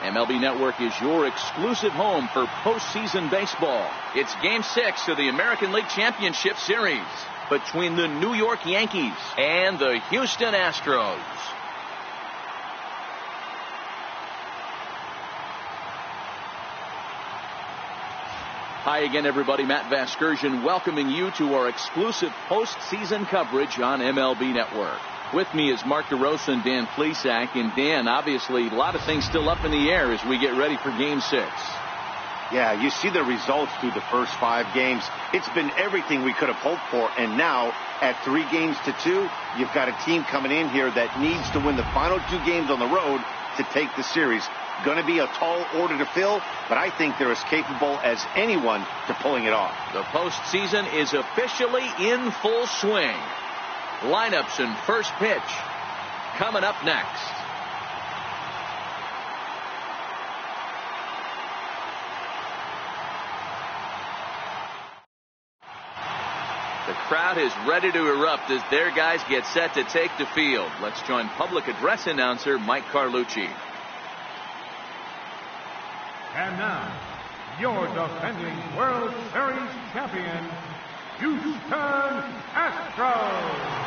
MLB Network is your exclusive home for postseason baseball. It's Game 6 of the American League Championship Series between the New York Yankees and the Houston Astros. Hi again, everybody. Matt Vasgersian welcoming you to our exclusive postseason coverage on MLB Network. With me is Mark DeRosa and Dan Plesac. And Dan, obviously, a lot of things still up in the air as we get ready for Game 6. Yeah, you see the results through the first 5 games. It's been everything we could have hoped for. And now, at 3-2, you've got a team coming in here that needs to win the final 2 games on the road to take the series. Going to be a tall order to fill, but I think they're as capable as anyone to pulling it off. The postseason is officially in full swing. Lineups and first pitch coming up next. The crowd is ready to erupt as their guys get set to take the field. Let's join public address announcer Mike Carlucci. And now, your defending World Series champion, Houston Astros.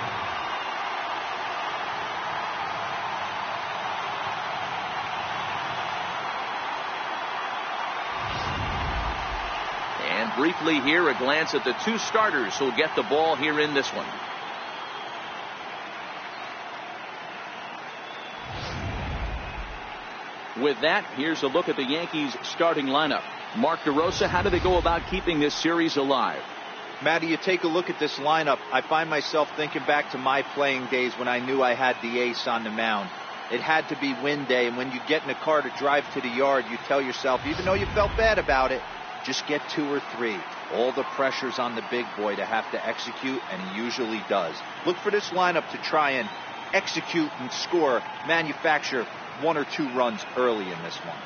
And briefly here, a glance at the 2 starters who'll get the ball here in this one. With that, here's a look at the Yankees starting lineup. Mark DeRosa, how do they go about keeping this series alive? Matty, you take a look at this lineup. I find myself thinking back to my playing days when I knew I had the ace on the mound. It had to be win day, and when you get in a car to drive to the yard, you tell yourself, even though you felt bad about it, just get 2 or 3. All the pressure's on the big boy to have to execute, and he usually does. Look for this lineup to try and execute and score, manufacture 1 or 2 runs early in this one.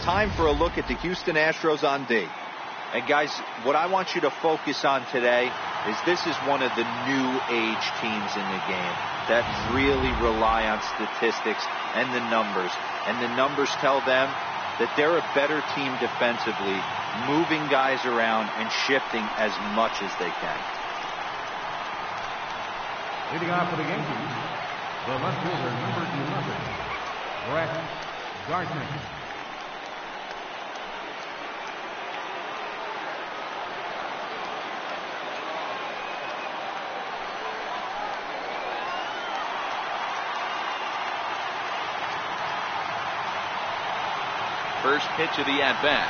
Time for a look at the Houston Astros on D. And guys, what I want you to focus on today is this is one of the new age teams in the game that really rely on statistics and the numbers. And the numbers tell them that they're a better team defensively, moving guys around and shifting as much as they can. Leading off for the Yankees, the left fielder, number 11, Brett Gardner. First pitch of the at-bat.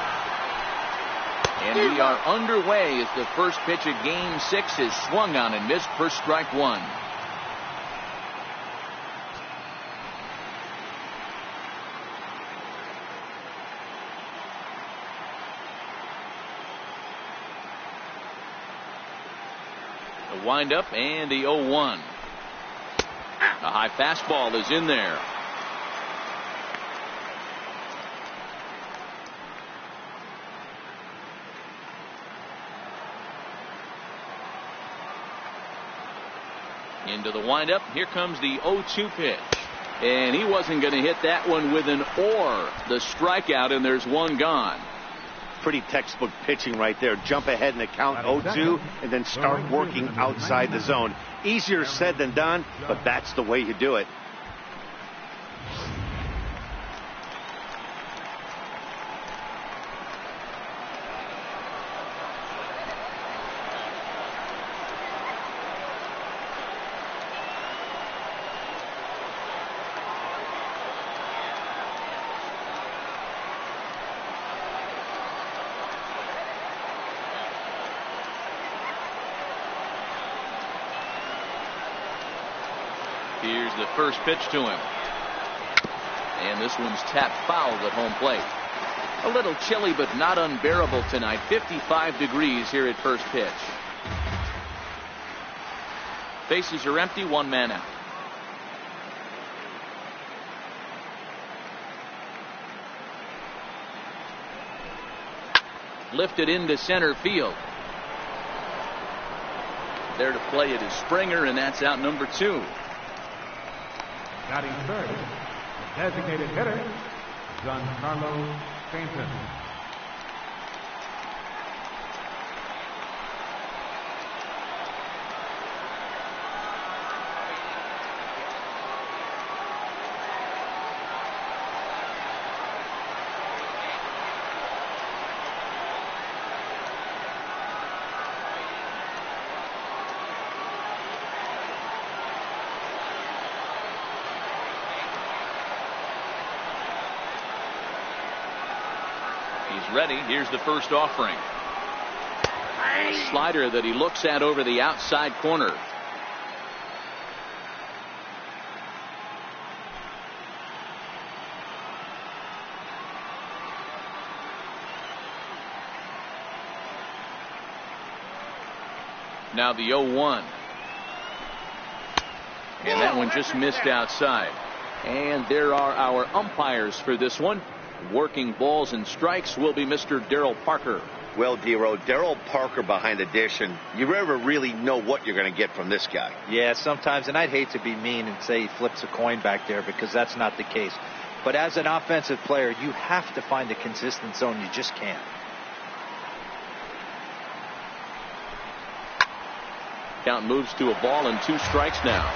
And we are underway as the first pitch of Game 6 is swung on and missed for strike 1. The windup and the 0-1. A high fastball is in there. Into the windup. Here comes the 0-2 pitch. And he wasn't going to hit that one with an or. The strikeout, and there's 1 gone. Pretty textbook pitching right there. Jump ahead in the count 0-2 and then start working outside the zone. Easier said than done, but that's the way you do it. Here's the first pitch to him. And this one's tapped foul at home plate. A little chilly, but not unbearable tonight. 55 degrees here at first pitch. Bases are empty, 1 man out. lifted into center field. There to play it is Springer, and that's out number 2. Batting third, the designated hitter, Giancarlo Stanton. He's ready. Here's the first offering. Slider that he looks at over the outside corner. Now the 0-1. And that one just missed outside. And there are our umpires for this one. Working balls and strikes will be Mr. Darryl Parker. Well, Dero, Darryl Parker behind the dish, and you never really know what you're going to get from this guy. Yeah, sometimes, and I'd hate to be mean and say he flips a coin back there, because that's not the case. But as an offensive player, you have to find a consistent zone. You just can't. Count moves to a ball and 2 strikes now.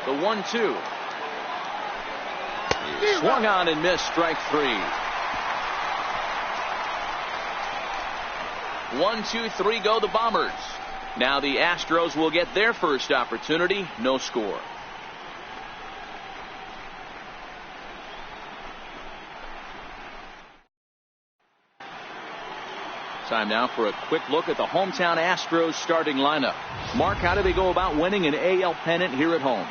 The 1-2. Swung on and missed, strike 3. 1, 2, 3 go the Bombers. Now the Astros will get their first opportunity. No score. Time now for a quick look at the hometown Astros starting lineup. Mark, how do they go about winning an AL pennant here at home?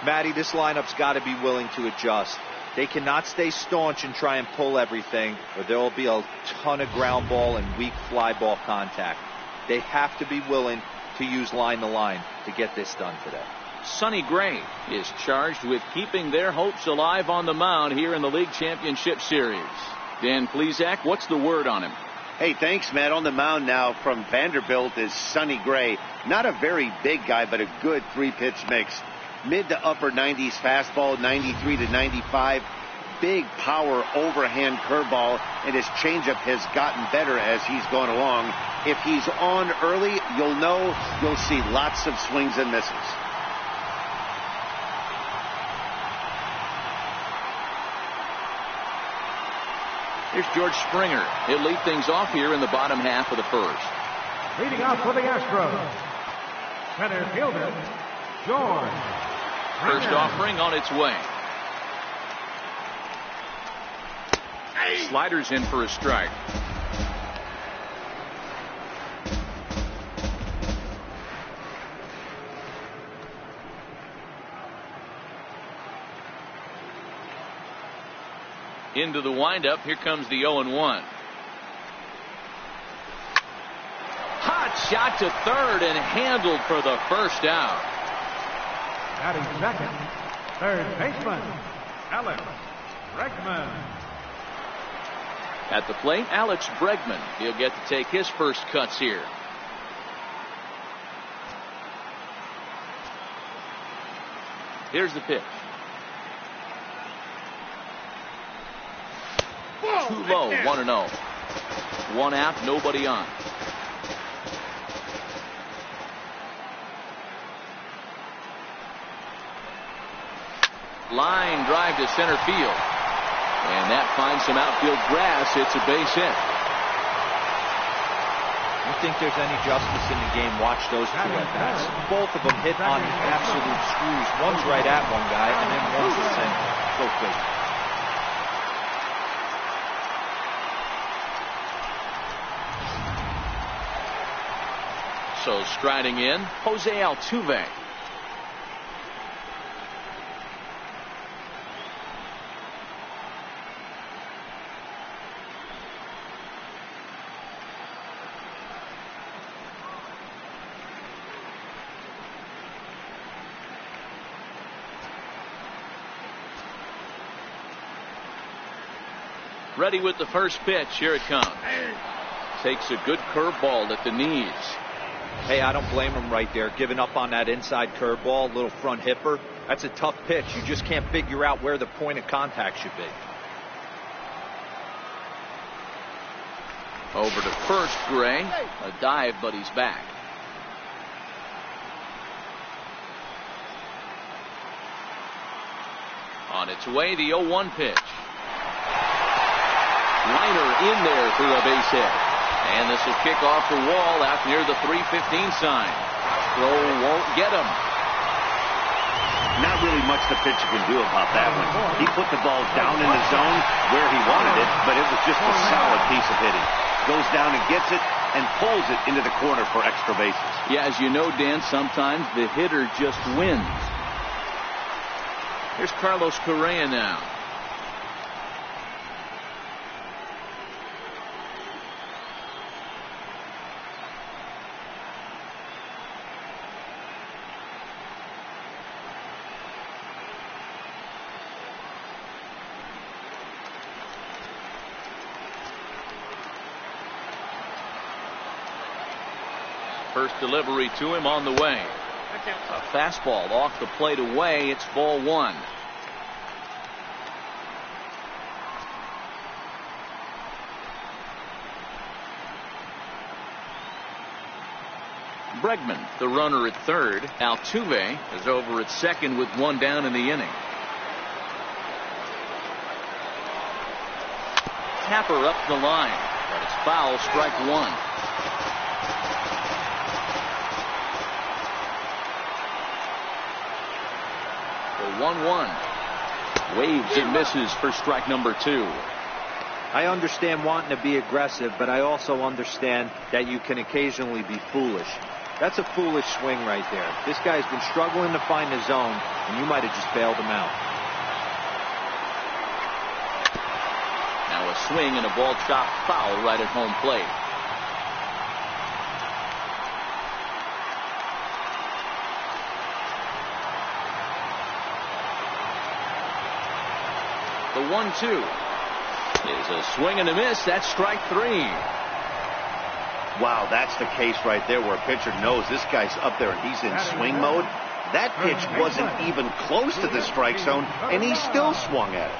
Matty, this lineup's got to be willing to adjust. They cannot stay staunch and try and pull everything, or there will be a ton of ground ball and weak fly ball contact. They have to be willing to use line to line to get this done today. Sonny Gray is charged with keeping their hopes alive on the mound here in the League Championship Series. Dan Plesac, what's the word on him? Hey, thanks, Matt. On the mound now from Vanderbilt is Sonny Gray. Not a very big guy, but a good 3-pitch mix. Mid to upper 90s fastball, 93 to 95. Big power overhand curveball, and his changeup has gotten better as he's gone along. If he's on early, you'll see lots of swings and misses. Here's George Springer. He'll lead things off here in the bottom half of the first. Leading off for the Astros, center fielder, George. First offering on its way. Sliders in for a strike. Into the windup. Here comes the 0-1. Hot shot to third and handled for the first out. Batting second, third baseman, Alex Bregman. At the plate, Alex Bregman. He'll get to take his first cuts here. Here's the pitch. Too low, 1-0. 1 out, nobody on. Line drive to center field. And that finds some outfield grass. It's a base hit. You think there's any justice in the game? Watch those 2 at-bats. Both of them hit on the absolute screws. One's right at one guy, and then one's the center. Go figure. So striding in, Jose Altuve. Ready with the first pitch. Here it comes. Takes a good curveball at the knees. Hey, I don't blame him right there. Giving up on that inside curveball, little front hipper. That's a tough pitch. You just can't figure out where the point of contact should be. Over to first, Gray. A dive, but he's back. On its way, the 0-1 pitch. Liner in there for a base hit. And this will kick off the wall out near the 315 sign. Throw won't get him. Not really much the pitcher can do about that one. He put the ball down in the zone where he wanted it, but it was just a solid piece of hitting. Goes down and gets it and pulls it into the corner for extra bases. Yeah, as you know, Dan, sometimes the hitter just wins. Here's Carlos Correa now. First delivery to him on the way. A fastball off the plate away. It's ball one. Bregman, the runner at third. Altuve is over at second with one down in the inning. Tapper up the line, but it's foul, strike one. The 1-1. Waves and misses for strike number two. I understand wanting to be aggressive, but I also understand that you can occasionally be foolish. That's a foolish swing right there. This guy's been struggling to find the zone, and you might have just bailed him out. Now a swing and a ball chopped foul right at home plate. The 1-2 is a swing and a miss. That's strike three. Wow, that's the case right there where a pitcher knows this guy's up there and he's in swing mode. That pitch wasn't even close to the strike zone, and he still swung at it.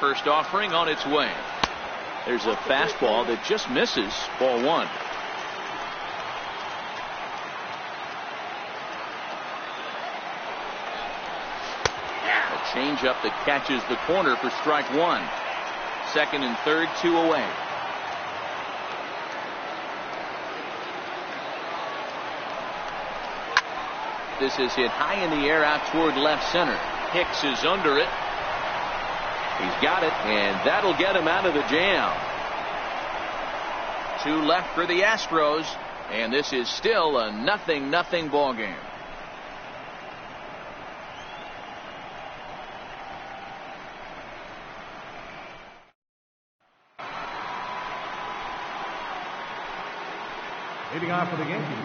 First offering on its way. There's a fastball that just misses. Ball one. A changeup that catches the corner for strike one. Second and third, two away. This is hit high in the air out toward left center. Hicks is under it. He's got it, and that'll get him out of the jam. Two left for the Astros, and this is still a 0-0 ball game. Leading off for the Yankees,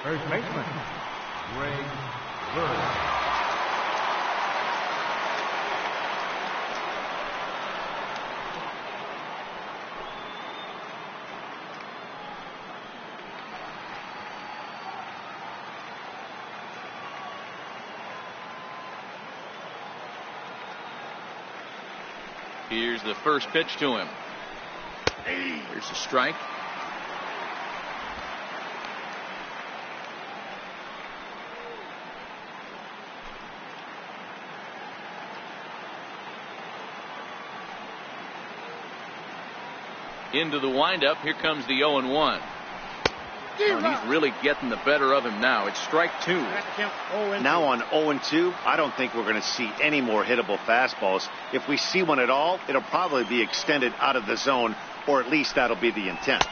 first baseman, Greg Bird. Here's the first pitch to him. Here's a strike. Into the windup. Here comes the 0-1. Oh, and he's really getting the better of him now. It's strike 2. Now on 0-2, I don't think we're going to see any more hittable fastballs. If we see one at all, it'll probably be extended out of the zone, or at least that'll be the intent.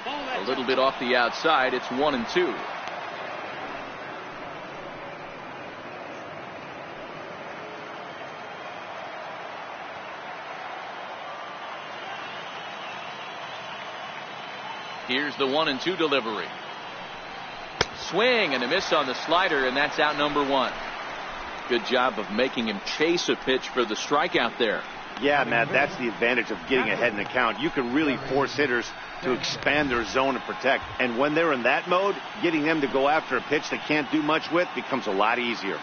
A little bit off the outside. It's 1-2. Here's the 1-2 delivery. Swing and a miss on the slider, and that's out number 1. Good job of making him chase a pitch for the strikeout there. Yeah, Matt, that's the advantage of getting ahead in the count. You can really force hitters to expand their zone and protect. And when they're in that mode, getting them to go after a pitch they can't do much with becomes a lot easier.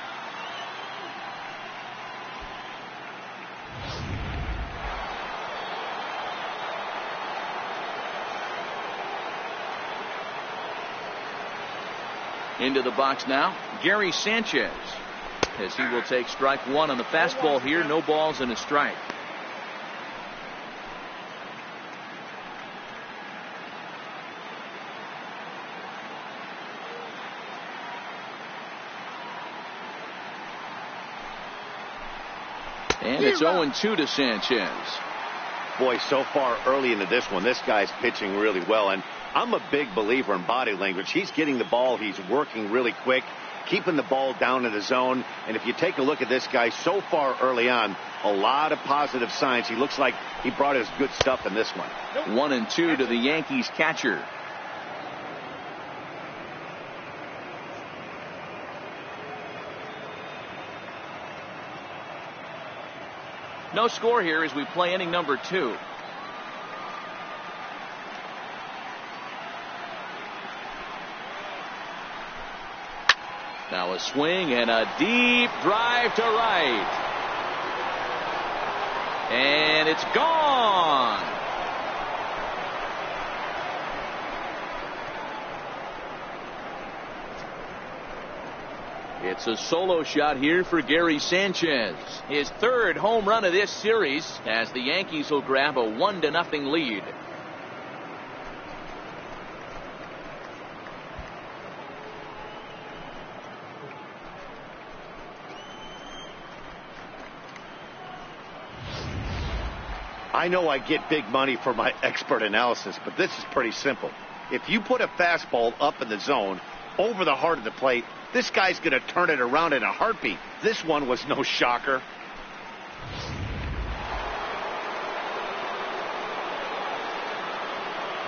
Into the box now, Gary Sanchez, as he will take strike 1 on the fastball here. No balls and a strike. And it's 0-2 to Sanchez. Boy, so far early into this one, this guy's pitching really well. And I'm a big believer in body language. He's getting the ball. He's working really quick, keeping the ball down in the zone. And if you take a look at this guy so far early on, a lot of positive signs. He looks like he brought his good stuff in this one. 1-2 to the Yankees catcher. No score here as we play inning number 2. Now a swing and a deep drive to right. And it's gone. It's a solo shot here for Gary Sanchez. His 3rd home run of this series as the Yankees will grab a 1-0 lead. I know I get big money for my expert analysis, but this is pretty simple. If you put a fastball up in the zone over the heart of the plate, this guy's going to turn it around in a heartbeat. This one was no shocker.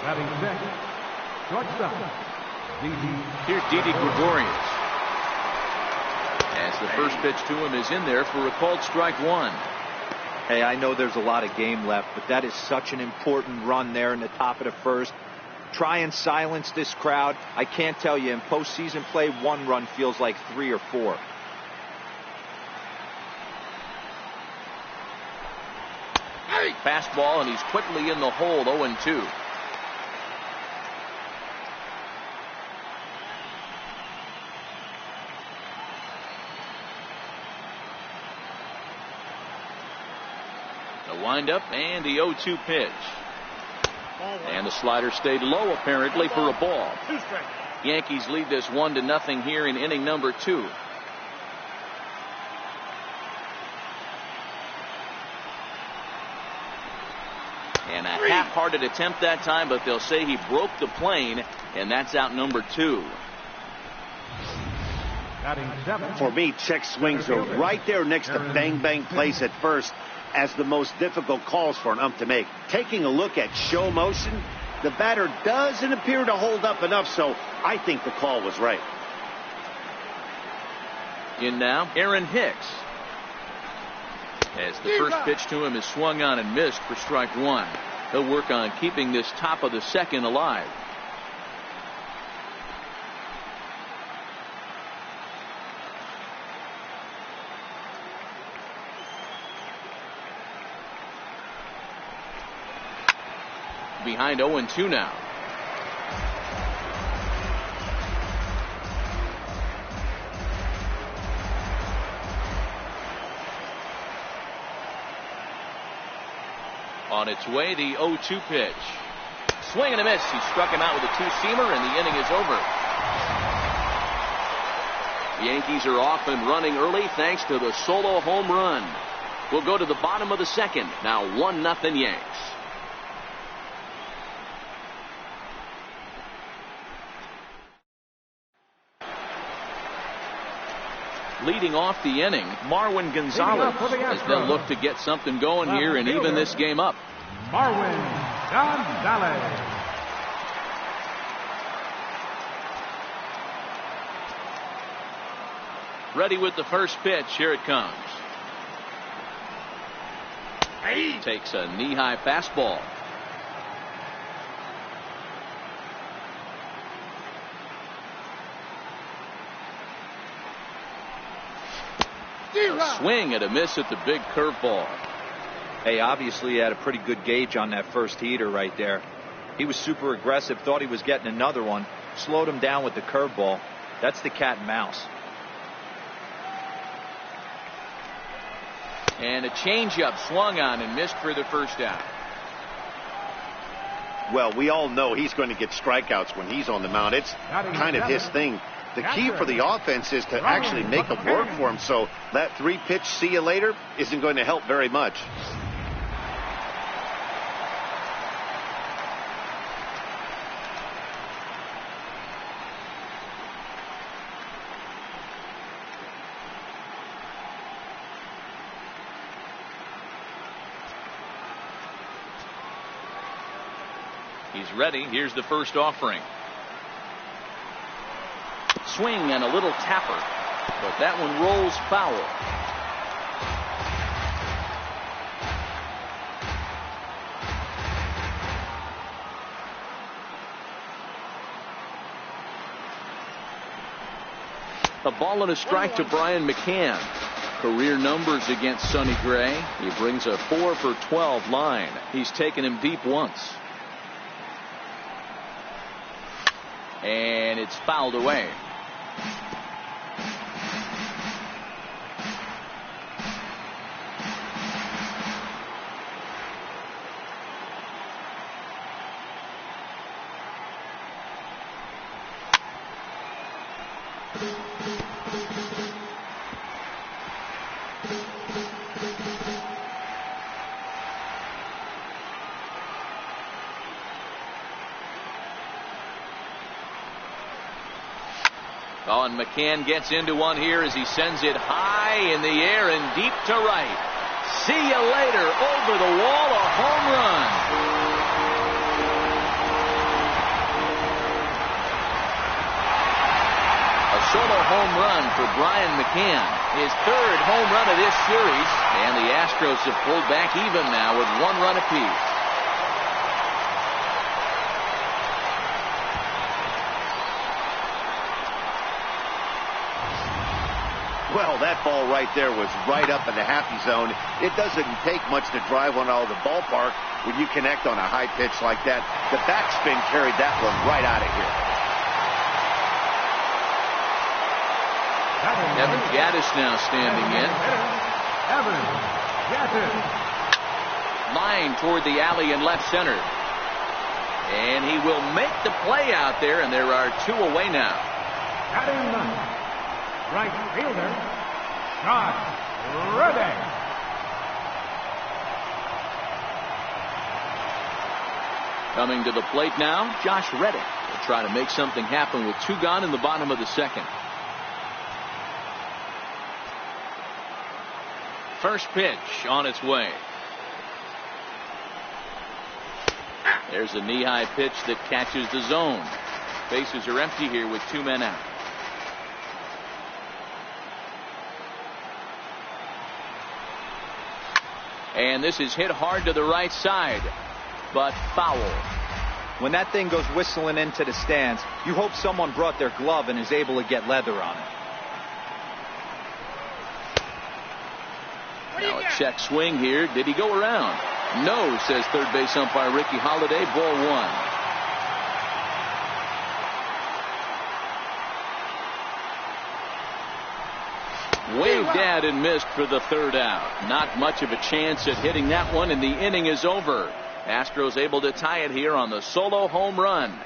Batting second, shortstop, Here's Didi Gregorius. As the first pitch to him is in there for a called strike 1. Hey, I know there's a lot of game left, but that is such an important run there in the top of the first. Try and silence this crowd. I can't tell you, in postseason play, 1 run feels like 3 or 4. Fastball, and he's quickly in the hole. 0-2. The windup and the 0-2 pitch. And the slider stayed low apparently for a ball. Yankees lead this 1-0 here in inning number 2. And a half-hearted attempt that time, but they'll say he broke the plane, and that's out number 2. For me, check swings are right there next to bang-bang plays at first as the most difficult calls for an ump to make. Taking a look at show motion, the batter doesn't appear to hold up enough, so I think the call was right. In now, Aaron Hicks. As the first pitch to him is swung on and missed for strike 1. He'll work on keeping this top of the second alive. Behind 0-2 now. On its way, the 0-2 pitch. Swing and a miss. He struck him out with a two-seamer, and the inning is over. The Yankees are off and running early thanks to the solo home run. We'll go to the bottom of the second. Now 1-0 Yanks. Leading off the inning, Marwin Gonzalez as they'll look to get something going here and even this game up. Marwin Gonzalez. Ready with the first pitch. Here it comes. Takes a knee-high fastball. A swing and a miss at the big curveball. Hey, obviously he had a pretty good gauge on that first heater right there. He was super aggressive, thought he was getting another one, slowed him down with the curveball. That's the cat and mouse. And a changeup swung on and missed for the first out. Well, we all know he's going to get strikeouts when he's on the mound. It's kind of his thing. The key for the offense is to actually make it work for him. So that 3-pitch see you later isn't going to help very much. He's ready. Here's the first offering. Swing and a little tapper, but that one rolls foul. A ball and a strike to Brian McCann. Career numbers against Sonny Gray. He brings a 4 for 12 line. He's taken him deep once. And it's fouled away. Oh, and McCann gets into one here as he sends it high in the air and deep to right. See you later. Over the wall, a home run. A solo home run for Brian McCann. His third home run of this series. And the Astros have pulled back even now with 1 run apiece. Well, that ball right there was right up in the happy zone. It doesn't take much to drive one out of the ballpark when you connect on a high pitch like that. The backspin carried that one right out of here. Evan Gattis now standing in. Evan Gattis. Line toward the alley in left center. And he will make the play out there, and there are 2 away now. Batting right fielder, Josh Reddick. Coming to the plate now, Josh Reddick will try to make something happen with 2 gone in the bottom of the second. First pitch on its way. There's a knee-high pitch that catches the zone. Bases are empty here with 2 men out. And this is hit hard to the right side, but foul. When that thing goes whistling into the stands, you hope someone brought their glove and is able to get leather on it. Now a check swing here. Did he go around? No, says third base umpire Ricky Holiday. Ball 1. Waved at and missed for the third out. Not much of a chance at hitting that one, and the inning is over. Astros able to tie it here on the solo home run.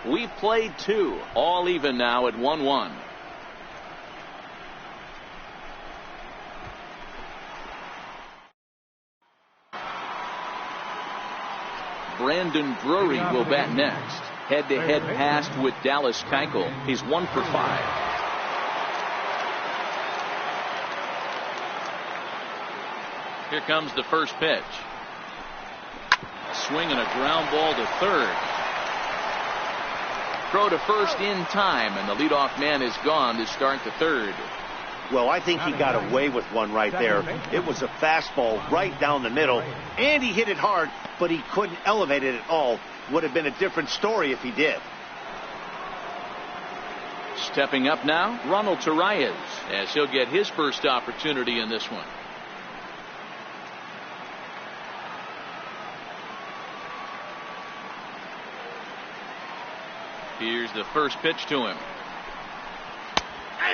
We played 2, all even now at 1-1. Brandon Drury will bat next. Head-to-head pass with Dallas Keuchel. He's 1 for 5. Here comes the first pitch. A swing and a ground ball to third. Throw to first in time, and the leadoff man is gone to start the third. Well, I think he got away with one right there. It was a fastball right down the middle, and he hit it hard, but he couldn't elevate it at all. Would have been a different story if he did. Stepping up now, Ronald Torreyes, as he'll get his first opportunity in this one. Here's the first pitch to him.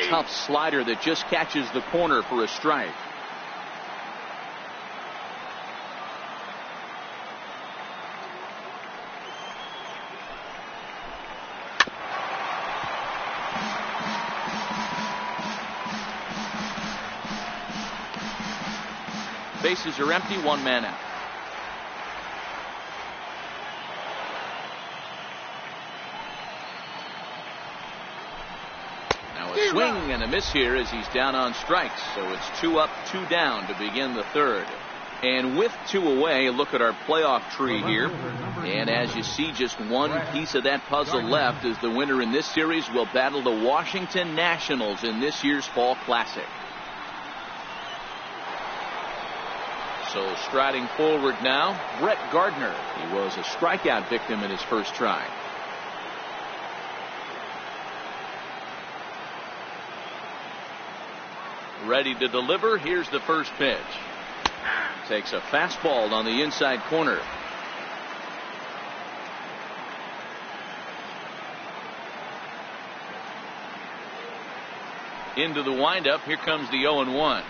Tough slider that just catches the corner for a strike. Bases are empty, 1 man out. Swing and a miss here as he's down on strikes. So it's 2 up, 2 down to begin the third. And with 2 away, look at our playoff tree here. And as you see, just one piece of that puzzle left, as the winner in this series will battle the Washington Nationals in this year's Fall Classic. So striding forward now, Brett Gardner. He was a strikeout victim in his first try. Ready to deliver. Here's the first pitch. Takes a fastball on the inside corner. Into the windup. Here comes the 0-1.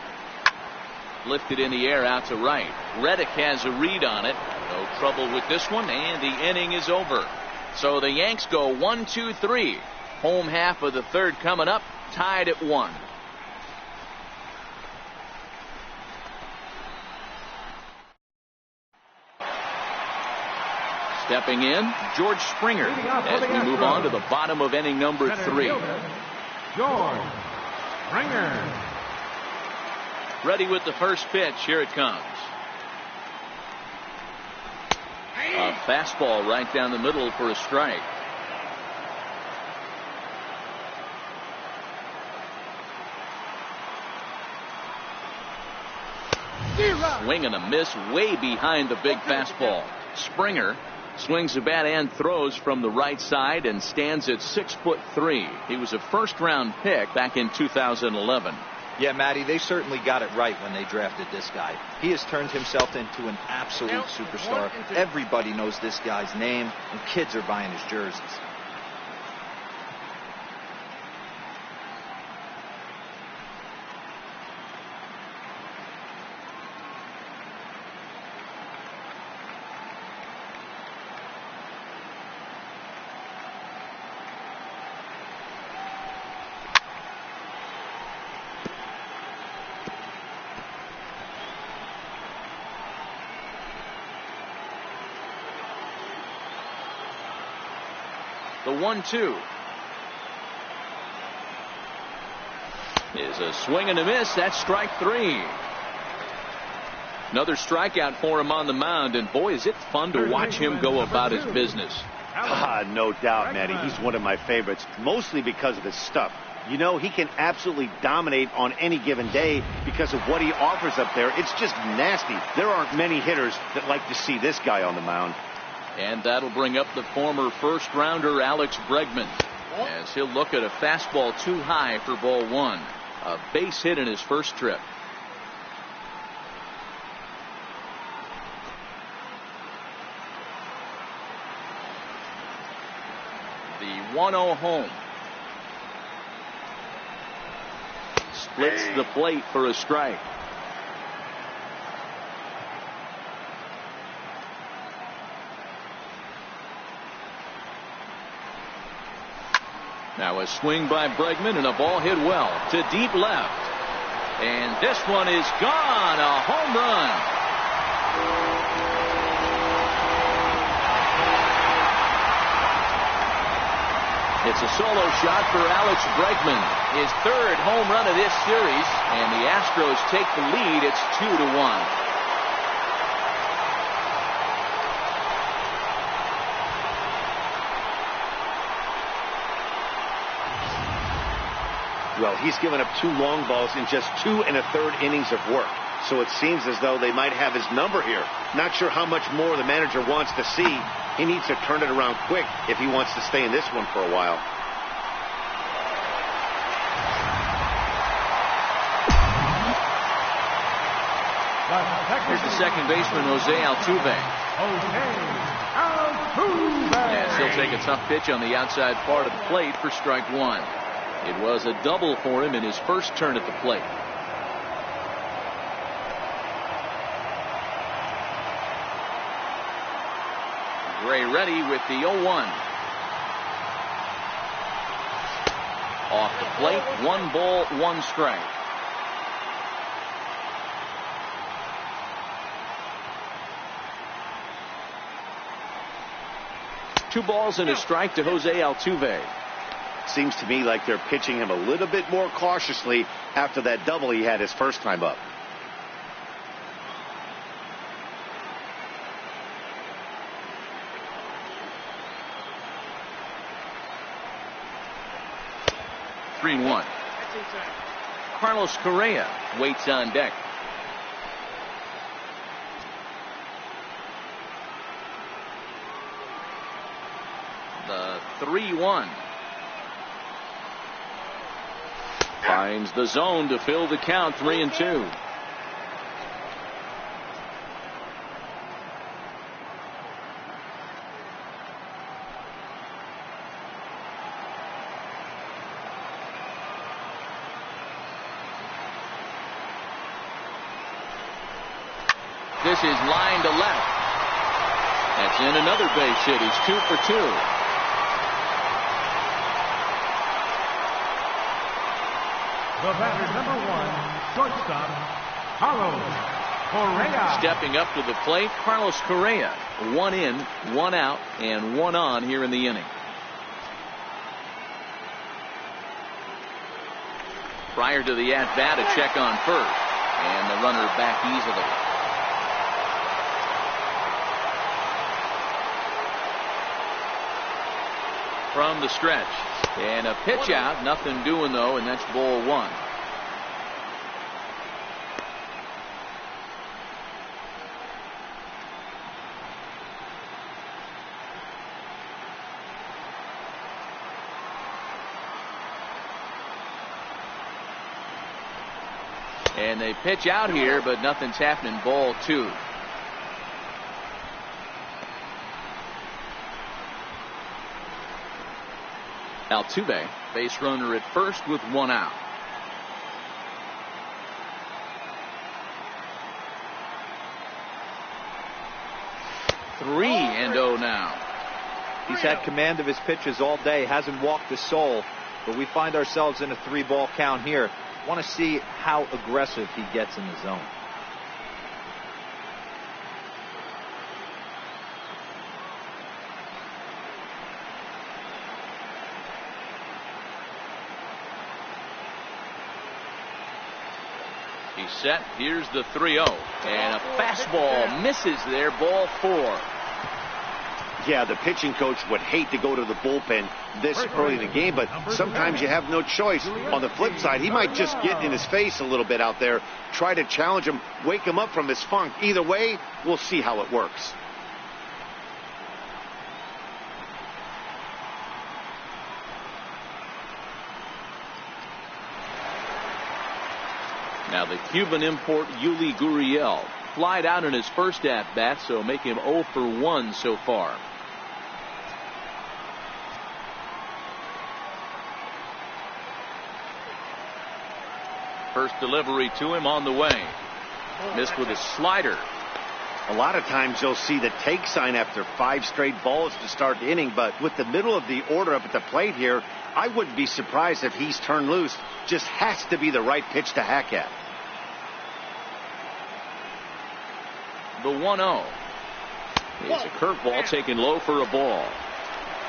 Lifted in the air out to right. Reddick has a read on it. No trouble with this one, and the inning is over. So the Yanks go 1-2-3. Home half of the third coming up, tied at 1. Stepping in, George Springer, as we move on to the bottom of inning number 3. George Springer. Ready with the first pitch. Here it comes. A fastball right down the middle for a strike. Swing and a miss way behind the big fastball. Springer swings the bat and throws from the right side and stands at 6'3". He was a first-round pick back in 2011. Yeah, Matty, they certainly got it right when they drafted this guy. He has turned himself into an absolute superstar. Everybody knows this guy's name, and kids are buying his jerseys. The 1-2 is a swing and a miss. That's strike 3. Another strikeout for him on the mound, and boy, is it fun to watch him go about his business. No doubt, Matty. He's one of my favorites, mostly because of his stuff. You know, he can absolutely dominate on any given day because of what he offers up there. It's just nasty. There aren't many hitters that like to see this guy on the mound. And that'll bring up the former first-rounder Alex Bregman, as he'll look at a fastball too high for ball 1. A base hit in his first trip. The 1-0 home. Splits the plate for a strike. Now a swing by Bregman and a ball hit well to deep left. And this one is gone. A home run. It's a solo shot for Alex Bregman. His third home run of this series. And the Astros take the lead. It's 2-1. Well, he's given up 2 long balls in just 2 1/3 innings of work. So it seems as though they might have his number here. Not sure how much more the manager wants to see. He needs to turn it around quick if he wants to stay in this one for a while. Here's the second baseman, Jose Altuve. And he'll take a tough pitch on the outside part of the plate for strike 1. It was a double for him in his first turn at the plate. Gray ready with the 0-1. Off the plate, 1 ball, 1 strike. Two balls and a strike to Jose Altuve. Seems to me like they're pitching him a little bit more cautiously after that double he had his first time up. Three and 1. Carlos Correa waits on deck. The 3-1. Finds the zone to fill the count. 3-2. This is line to left. That's in another base hit. He's 2 for 2. The batter, number 1, shortstop, Carlos Correa. Stepping up to the plate, Carlos Correa. 1 in, 1 out, and 1 on here in the inning. Prior to the at-bat, a check on first. And the runner back easily. From the stretch. And a pitch out. Nothing doing, though, and that's ball 1. And they pitch out here, but nothing's happening. Ball 2. Altuve, base runner at first with 1 out. Three and 0 now. He's had command of his pitches all day, hasn't walked a soul, but we find ourselves in a 3-ball count here. Want to see how aggressive he gets in the zone. He's set. Here's the 3-0. And a fastball misses there. Ball 4. Yeah, the pitching coach would hate to go to the bullpen this early in the game, but sometimes you have no choice. On the flip side, he might just get in his face a little bit out there, try to challenge him, wake him up from his funk. Either way, we'll see how it works. Now the Cuban import Yuli Gurriel flied out in his first at-bat, so make him 0 for 1 so far. First delivery to him on the way. Missed with a slider. A lot of times you'll see the take sign after 5 straight balls to start the inning, but with the middle of the order up at the plate here, I wouldn't be surprised if he's turned loose. Just has to be the right pitch to hack at. The 1-0. It's a curveball taken low for a ball.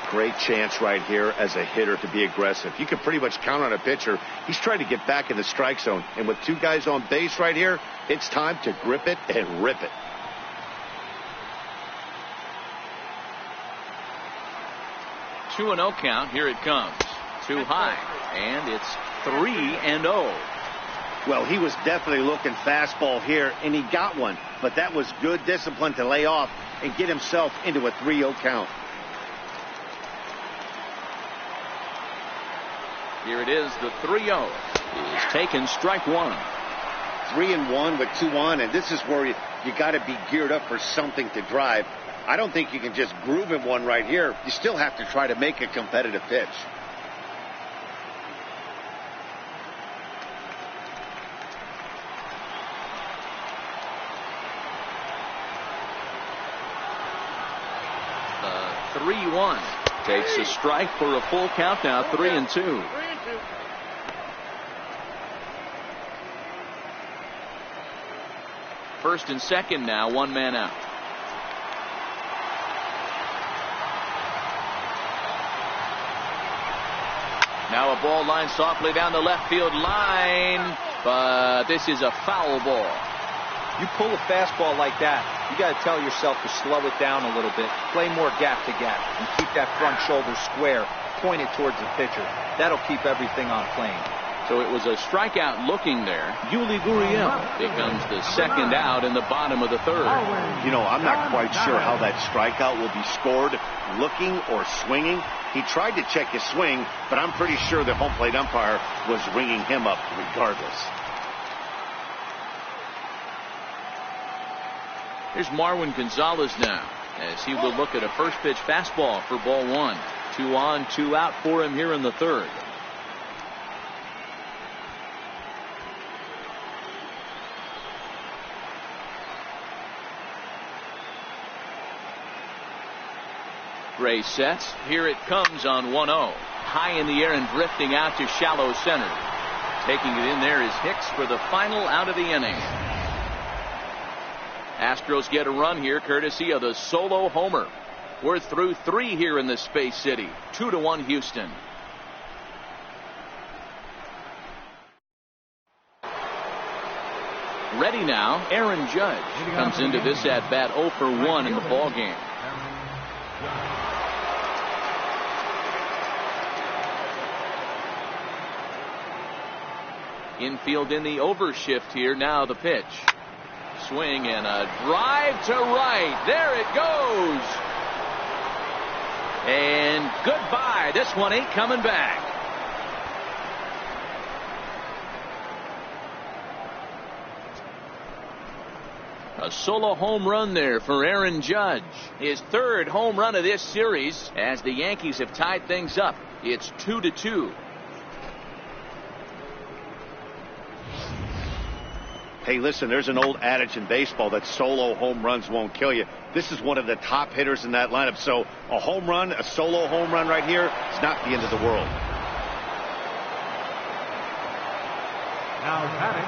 Great chance right here as a hitter to be aggressive. You can pretty much count on a pitcher. He's trying to get back in the strike zone, and with 2 guys on base right here, it's time to grip it and rip it. 2-0 count. Here it comes. Too high. And it's 3-0. Well, he was definitely looking fastball here, and he got one. But that was good discipline to lay off and get himself into a 3-0 count. Here it is. The 3-0 is taken. Strike 1. 3-1 with 2 on, and this is where you got to be geared up for something to drive. I don't think you can just groove him one right here. You still have to try to make a competitive pitch. The 3-1 takes a strike for a full count now. 3-2. First and second now. 1 man out. Now a ball lined softly down the left field line, but this is a foul ball. You pull a fastball like that, you got to tell yourself to slow it down a little bit, play more gap to gap, and keep that front shoulder square, pointed towards the pitcher. That'll keep everything on plane. So it was a strikeout looking there. Yuli Gurriel becomes the second out in the bottom of the third. You know, I'm not quite sure how that strikeout will be scored, looking or swinging. He tried to check his swing, but I'm pretty sure the home plate umpire was ringing him up regardless. Here's Marwin Gonzalez now, as he will look at a first pitch fastball for ball 1. 2 on, 2 out for him here in the third. Gray sets. Here it comes on 1-0. High in the air and drifting out to shallow center. Taking it in there is Hicks for the final out of the inning. Astros get a run here courtesy of the solo homer. We're through 3 here in the Space City. 2-1 Houston. Ready now. Aaron Judge comes into this at bat 0 for 1 in the ball game. Infield in the overshift here. Now the pitch. Swing and a drive to right. There it goes. And goodbye. This one ain't coming back. A solo home run there for Aaron Judge. His 3rd home run of this series as the Yankees have tied things up. It's 2-2. Hey, listen, there's an old adage in baseball that solo home runs won't kill you. This is one of the top hitters in that lineup. So a home run, a solo home run right here, is not the end of the world. Now batting,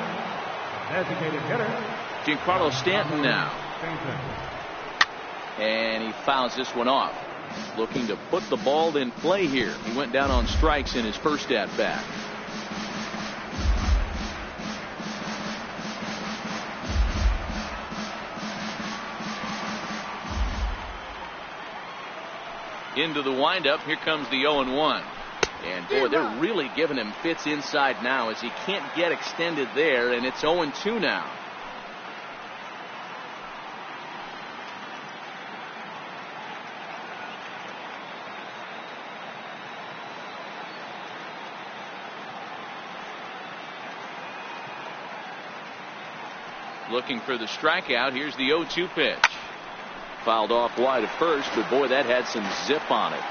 designated hitter, Giancarlo Stanton now. And he fouls this one off. Looking to put the ball in play here. He went down on strikes in his first at bat. Into the windup. Here comes the 0-1. And boy, they're really giving him fits inside now as he can't get extended there, and it's 0-2 now. Looking for the strikeout. Here's the 0-2 pitch. Fouled off wide at first, but boy, that had some zip on it.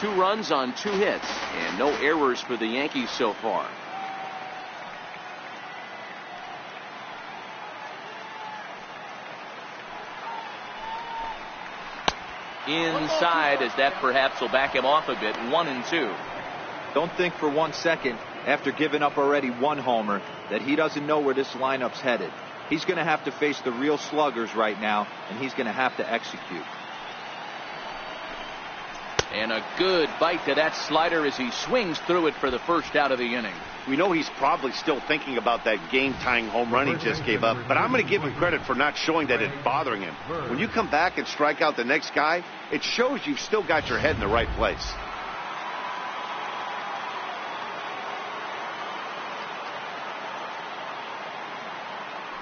2 runs on 2 hits, and no errors for the Yankees so far. inside, as that perhaps will back him off a bit. 1-2. Don't think for 1 second, after giving up already 1 homer, that he doesn't know where this lineup's headed. He's going to have to face the real sluggers right now, and he's going to have to execute. And a good bite to that slider as he swings through it for the first out of the inning. We know he's probably still thinking about that game-tying home run he just gave up, but I'm going to give him credit for not showing that it's bothering him. When you come back and strike out the next guy, it shows you've still got your head in the right place.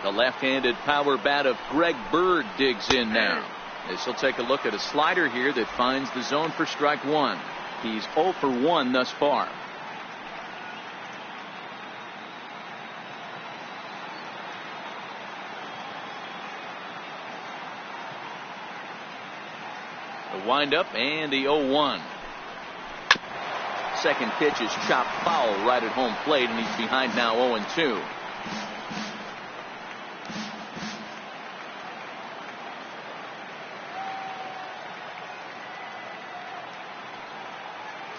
The left-handed power bat of Greg Bird digs in now. As he'll take a look at a slider here that finds the zone for strike 1. He's 0 for 1 thus far. The windup and the 0-1. Second pitch is chopped foul right at home plate, and he's behind now 0-2.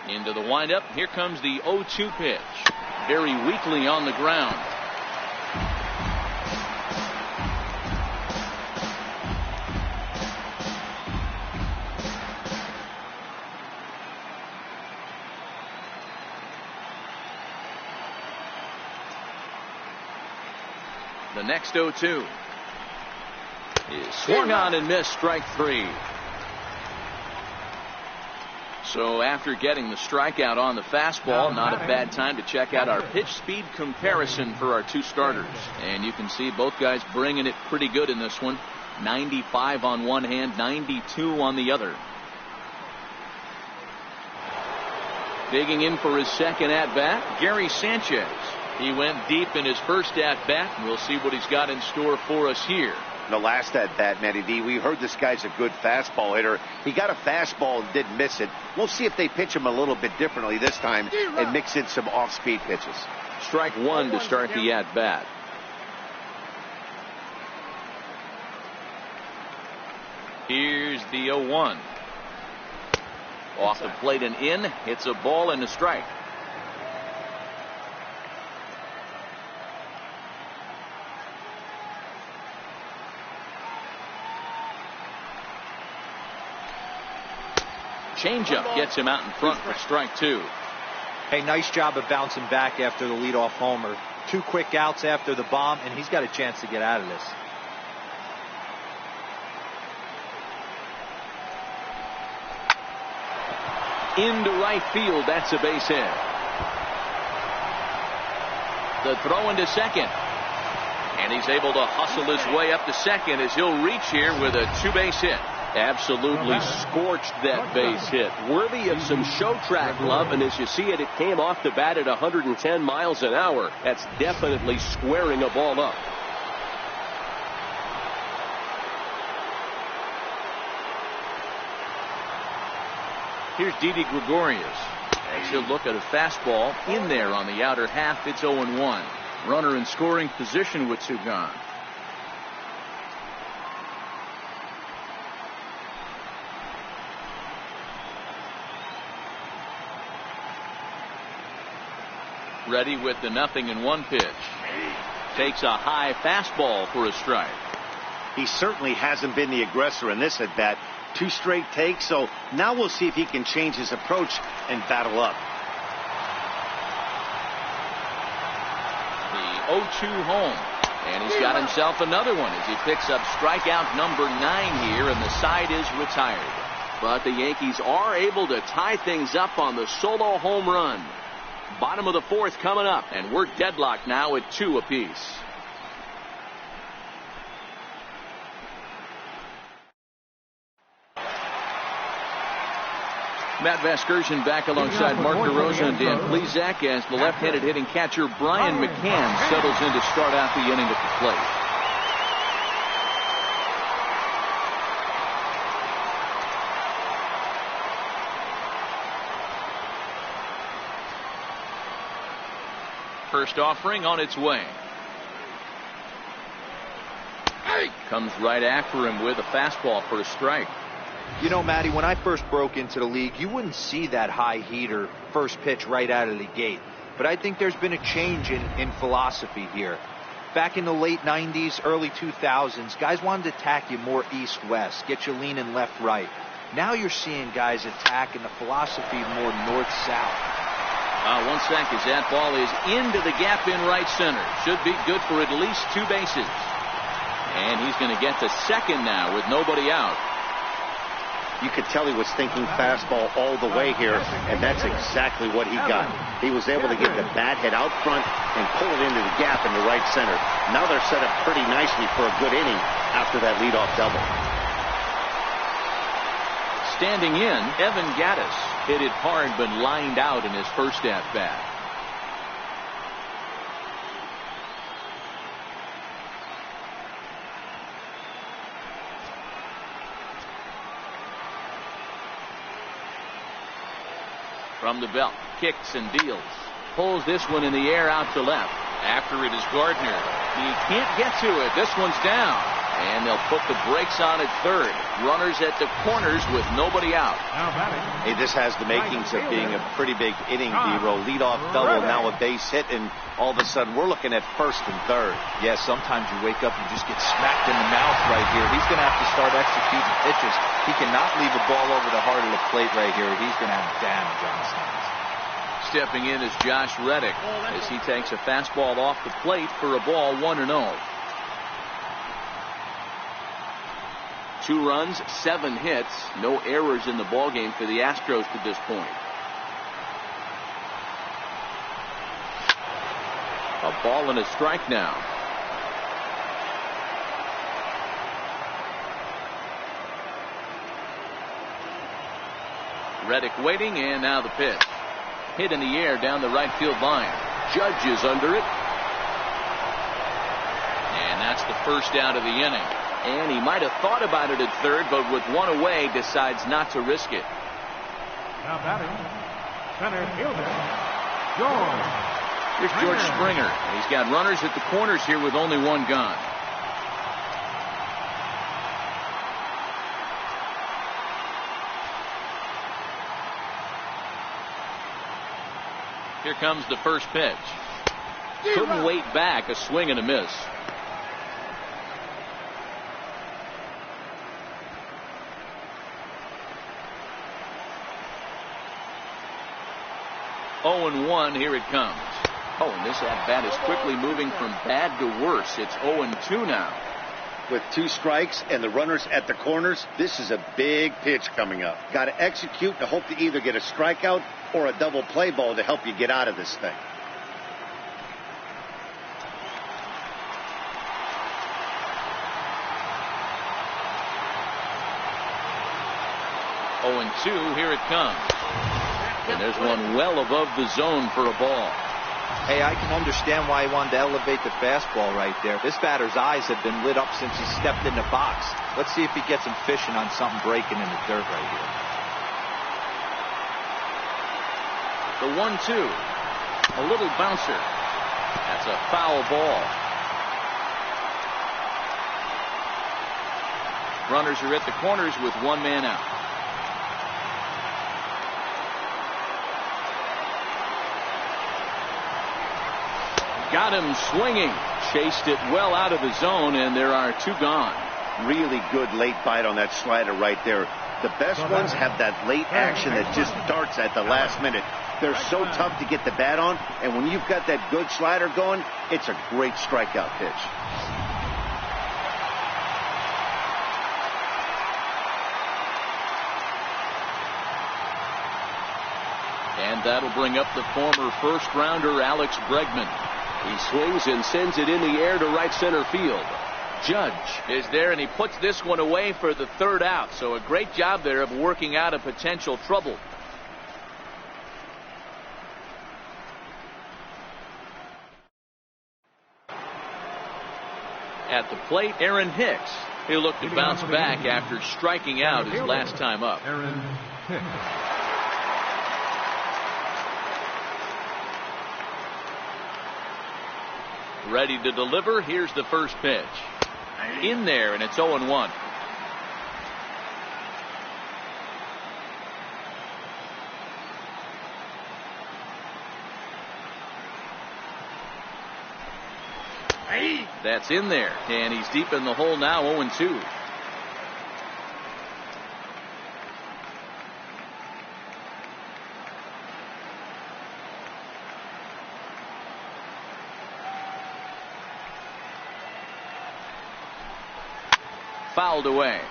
Into the windup. Here comes the 0-2 pitch. Very weakly on the ground. The next 0-2 is swung on and missed. Strike 3. So after getting the strikeout on the fastball, not a bad time to check out our pitch speed comparison for our 2 starters. And you can see both guys bringing it pretty good in this one. 95 on one hand, 92 on the other. Digging in for his second at-bat, Gary Sanchez. He went deep in his first at-bat. We'll see what he's got in store for us here. The last at-bat, Matty D, we heard this guy's a good fastball hitter. He got a fastball and didn't miss it. We'll see if they pitch him a little bit differently this time and mix in some off-speed pitches. Strike 1 to start the at-bat. Here's the 0-1. Off the plate and in. It's a ball and a strike. Changeup gets him out in front for strike 2. Hey, nice job of bouncing back after the leadoff homer. 2 quick outs after the bomb, and he's got a chance to get out of this. Into right field. That's a base hit. The throw into second. And he's able to hustle his way up to second as he'll reach here with a 2-base hit. Absolutely scorched that base hit. Worthy of some show track love, and as you see it, it came off the bat at 110 miles an hour. That's definitely squaring a ball up. Here's Didi Gregorius. As he'll look at a fastball in there on the outer half. It's 0-1. Runner in scoring position with 2 gone. Ready with the 0-1 pitch. Takes a high fastball for a strike. He certainly hasn't been the aggressor in this at bat. 2 straight takes, so now we'll see if he can change his approach and battle up. The 0-2 home. And he's got himself another one as he picks up strikeout number 9 here, and the side is retired. But the Yankees are able to tie things up on the solo home run. Bottom of the 4th coming up, and we're deadlocked now at 2 apiece. Matt Vasgersian back alongside Mark DeRosa and Dan Plesac as the left-handed hitting catcher Brian McCann settles in to start out the inning at the plate. First offering on its way. Comes right after him with a fastball for a strike. You know, Matty, when I first broke into the league, you wouldn't see that high heater first pitch right out of the gate. But I think there's been a change in philosophy here. Back in the late 90s, early 2000s, guys wanted to attack you more east-west, get you leaning left-right. Now you're seeing guys attack in the philosophy more north-south. 1 sec as that ball is into the gap in right center. Should be good for at least 2 bases. And he's going to get to second now with nobody out. You could tell he was thinking fastball all the way here, and that's exactly what he got. He was able to get the bat head out front and pull it into the gap in the right center. Now they're set up pretty nicely for a good inning after that leadoff double. Standing in, Evan Gattis hit it hard but lined out in his first at-bat. From the belt, kicks and deals. Pulls this one in the air out to left. After it is Gardner. He can't get to it. This one's down. And they'll put the brakes on at third. Runners at the corners with nobody out. Hey, this has the makings of being a pretty big inning, D-Roll. Leadoff double, now a base hit, and all of a sudden we're looking at first and third. Yeah, sometimes you wake up and just get smacked in the mouth right here. He's going to have to start executing pitches. He cannot leave a ball over the heart of the plate right here. He's going to have damage on his hands. Stepping in is Josh Reddick as he takes a fastball off the plate for a ball 1-0. 2 runs, 7 hits, no errors in the ballgame for the Astros to this point. A ball and a strike now. Reddick waiting, and now the pitch. Hit in the air down the right field line. Judge is under it. And that's the first out of the inning. And he might have thought about it at third, but with 1 away, decides not to risk it. Now batting, center fielder, George. Here's George Springer. He's got runners at the corners here with only 1 gone. Here comes the first pitch. Couldn't wait back. A swing and a miss. Oh, 0-1, here it comes. Oh, and this at-bat is quickly moving from bad to worse. It's 0-2 now. With 2 strikes and the runners at the corners, this is a big pitch coming up. Got to execute to hope to either get a strikeout or a double play ball to help you get out of this thing. Oh, 2, here it comes. And there's one well above the zone for a ball. Hey, I can understand why he wanted to elevate the fastball right there. This batter's eyes have been lit up since he stepped in the box. Let's see if he gets him fishing on something breaking in the dirt right here. The 1-2. A little bouncer. That's a foul ball. Runners are at the corners with 1 man out. Got him swinging. Chased it well out of the zone, and there are 2 gone. Really good late bite on that slider right there. The best ones have that late action that just starts at the last minute. They're so tough to get the bat on, and when you've got that good slider going, it's a great strikeout pitch. And that'll bring up the former first-rounder Alex Bregman. He swings and sends it in the air to right center field. Judge is there, and he puts this one away for the 3rd out. So a great job there of working out a potential trouble. At the plate, Aaron Hicks. He'll look to bounce back after striking out his last time up. Aaron Hicks. Ready to deliver. Here's the first pitch. In there, and it's 0-1. That's in there, and he's deep in the hole now, 0-2. Fouled away.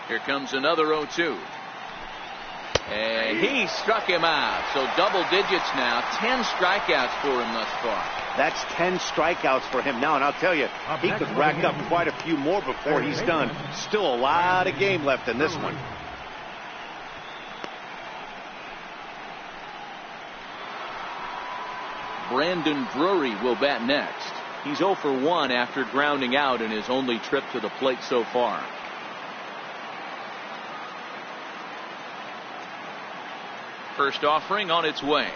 Here comes another 0-2. And he struck him out. So double digits now. 10 strikeouts for him thus far. That's 10 strikeouts for him now. And I'll tell you, he could rack up quite a few more before he's done. Still a lot of game left in this one. Brandon Drury will bat next. He's 0 for 1 after grounding out in his only trip to the plate so far. First offering on its way.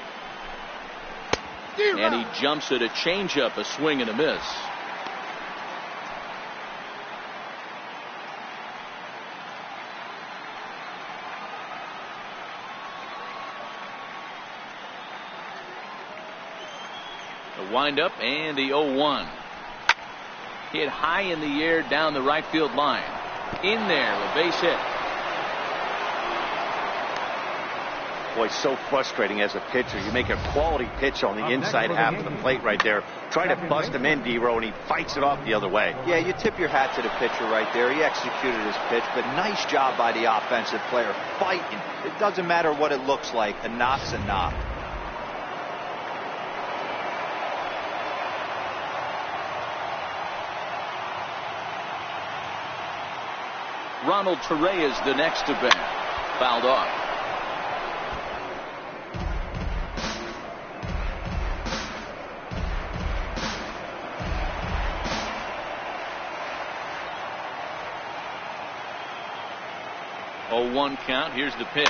And he jumps at a changeup, a swing and a miss. The windup and the 0-1. Hit high in the air down the right field line. In there, a base hit. Boy, so frustrating as a pitcher. You make a quality pitch on the inside half of the plate right there. Try to bust him in, D-Row, and he fights it off the other way. Yeah, you tip your hat to the pitcher right there. He executed his pitch, but nice job by the offensive player. Fighting. It doesn't matter what it looks like. A knock's a knock. Ronald Torrey is the next to bat. Fouled off. One count. Here's the pitch.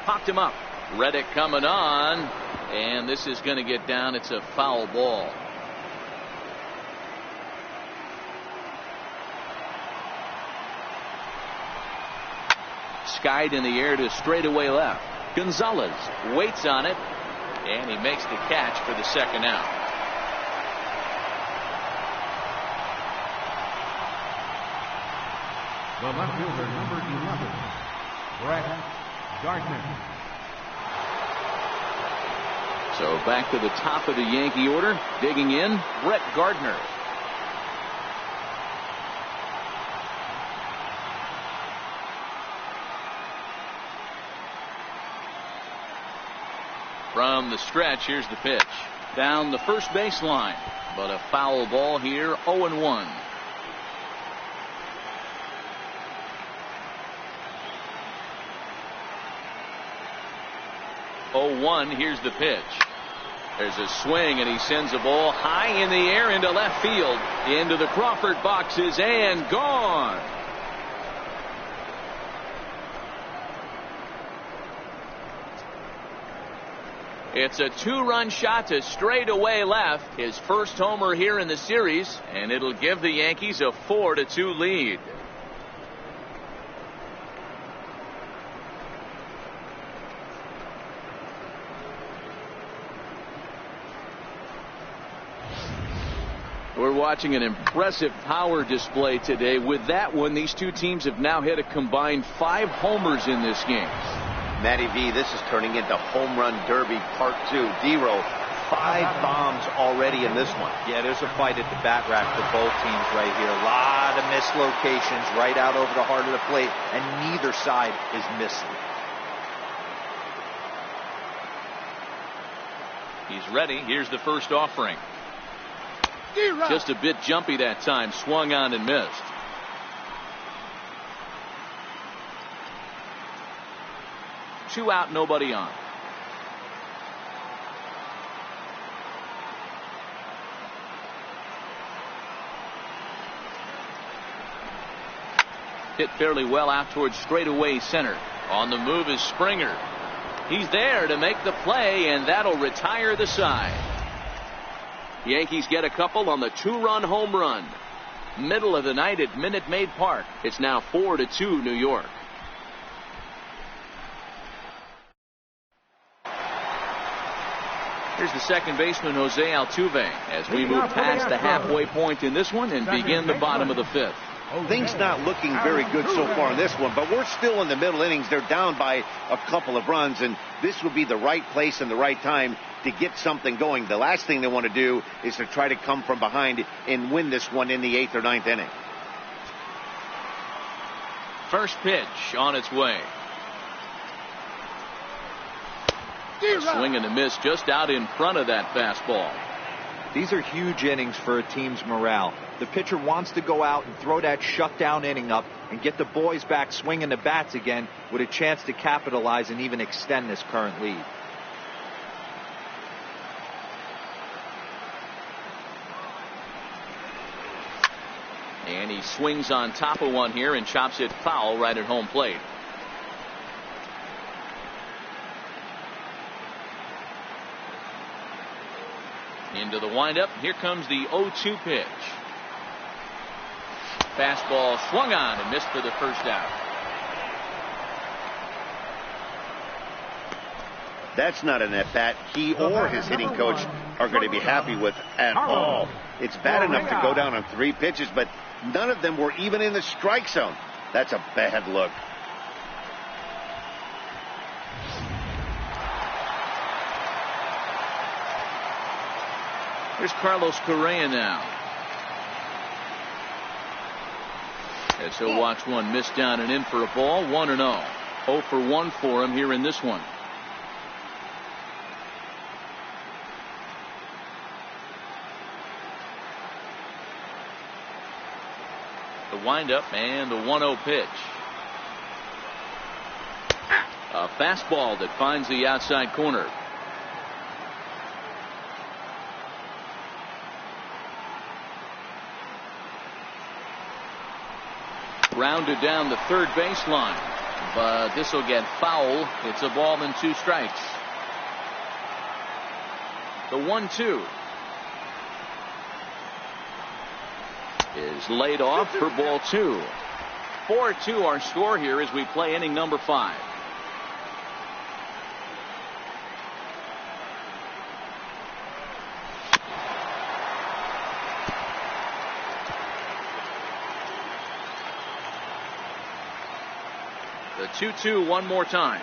Popped him up. Reddick coming on. And this is going to get down. It's a foul ball. Skied in the air to straightaway left. Gonzalez waits on it. And he makes the catch for the second out. The left fielder, number 11, Brett Gardner. So back to the top of the Yankee order. Digging in, Brett Gardner. From the stretch, here's the pitch. Down the first baseline. But a foul ball here, 0-1. Here's the pitch. There's a swing, and he sends a ball high in the air into left field, into the Crawford boxes, and gone. It's a 2-run shot to straightaway left, his first homer here in the series, and it'll give the Yankees a 4-2 lead. We're watching an impressive power display today. With that one, these two teams have now hit a combined 5 homers in this game. Matty V, this is turning into Home Run Derby Part 2. D-Row, 5 bombs already in this one. Yeah, there's a fight at the bat rack for both teams right here. A lot of missed locations right out over the heart of the plate, and neither side is missing. He's ready. Here's the first offering. Just a bit jumpy that time. Swung on and missed. Two out, nobody on. Hit fairly well out towards straightaway center. On the move is Springer. He's there to make the play, and that'll retire the side. Yankees get a couple on the 2-run home run. Middle of the night at Minute Maid Park. It's now 4-2 New York. Here's the second baseman, Jose Altuve, as we move past the halfway point in this one and begin the bottom of the 5th. Things not looking very good so far in this one, but we're still in the middle innings. They're down by a couple of runs, and this would be the right place and the right time to get something going. The last thing they want to do is to try to come from behind and win this one in the 8th or 9th inning. First pitch on its way. A swing and a miss just out in front of that fastball. These are huge innings for a team's morale. The pitcher wants to go out and throw that shutdown inning up and get the boys back swinging the bats again with a chance to capitalize and even extend this current lead. And he swings on top of one here and chops it foul right at home plate. Into the windup. Here comes the 0-2 pitch. Fastball swung on and missed for the first out. That's not an at-bat he or his hitting coach are going to be happy with at all. It's bad enough to go down on 3 pitches, but none of them were even in the strike zone. That's a bad look. Here's Carlos Correa now. As he'll watch one miss down and in for a ball. 1-0. 0 for 1 for him here in this one. The windup and the 1-0 pitch. A fastball that finds the outside corner. Rounded down the third baseline, but this will get foul. It's a ball and 2 strikes. The 1-2 is laid off for ball 2. 4-2 our score here as we play inning number 5. The 2-2 one more time.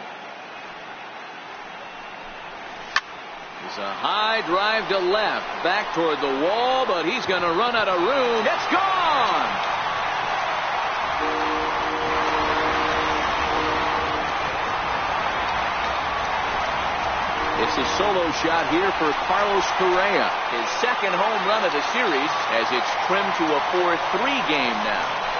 It's a high drive to left, back toward the wall, but he's going to run out of room. It's gone! It's a solo shot here for Carlos Correa, his second home run of the series, as it's trimmed to a 4-3 game now.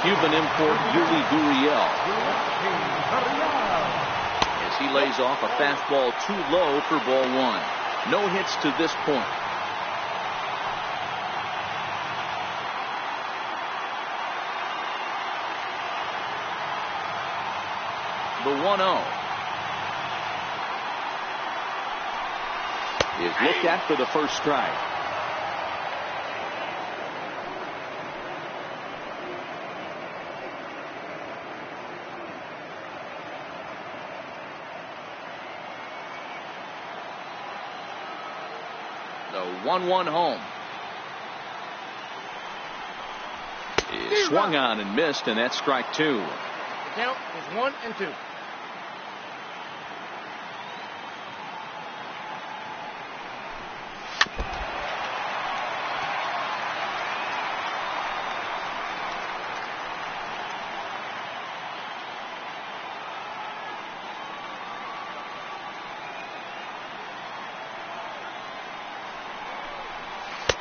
Cuban import Yuli Gurriel as he lays off a fastball too low for ball 1. No hits to this point. The 1-0 is looked at for the first strike. The 1-1 home is swung on and missed, and that's strike 2. The count is 1-2.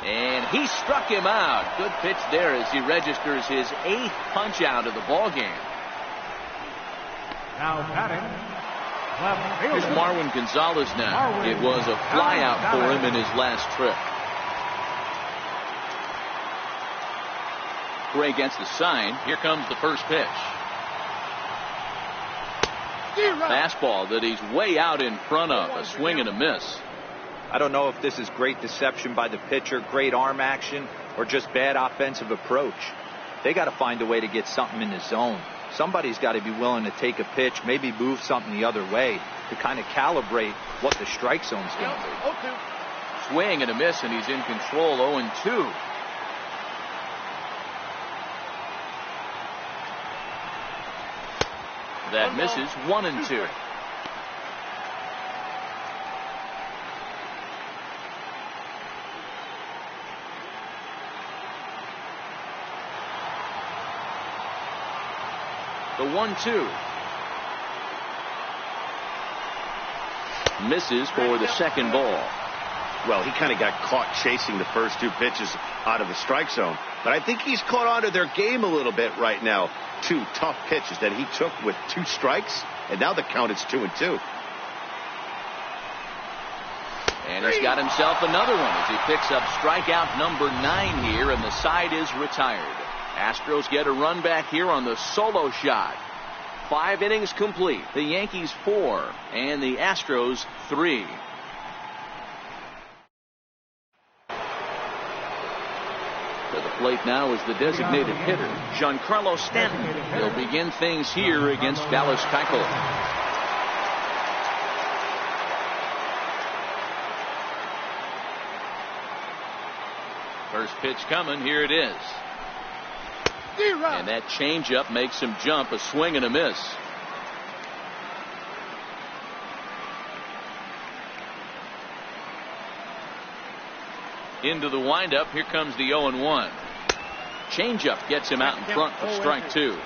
And he struck him out. Good pitch there as he registers his 8th punch out of the ball game. Now batting, Left Here's fielder. Marwin Gonzalez now. It was a flyout for him in his last trip. Gray gets the sign. Here comes the first pitch. Fastball that he's way out in front of. A swing and a miss. I don't know if this is great deception by the pitcher, great arm action, or just bad offensive approach. They got to find a way to get something in the zone. Somebody's got to be willing to take a pitch, maybe move something the other way to kind of calibrate what the strike zone's going to be. Swing and a miss, and he's in control. 0-2. That misses. 1-2. The 1-2. Misses for the second ball. Well, he kind of got caught chasing the first two pitches out of the strike zone. But I think he's caught on to their game a little bit right now. Two tough pitches that he took with 2 strikes, and now the count is 2-2. And he's got himself another one as he picks up strikeout number 9 here, and the side is retired. Astros get a run back here on the solo shot. 5 innings complete. The Yankees 4 and the Astros 3. To the plate now is the designated hitter, Giancarlo Stanton. He'll begin things here against Dallas Keuchel. First pitch coming. Here it is. And that changeup makes him jump. A swing and a miss. Into the windup. Here comes the 0-1. Changeup gets him out in front for strike 2.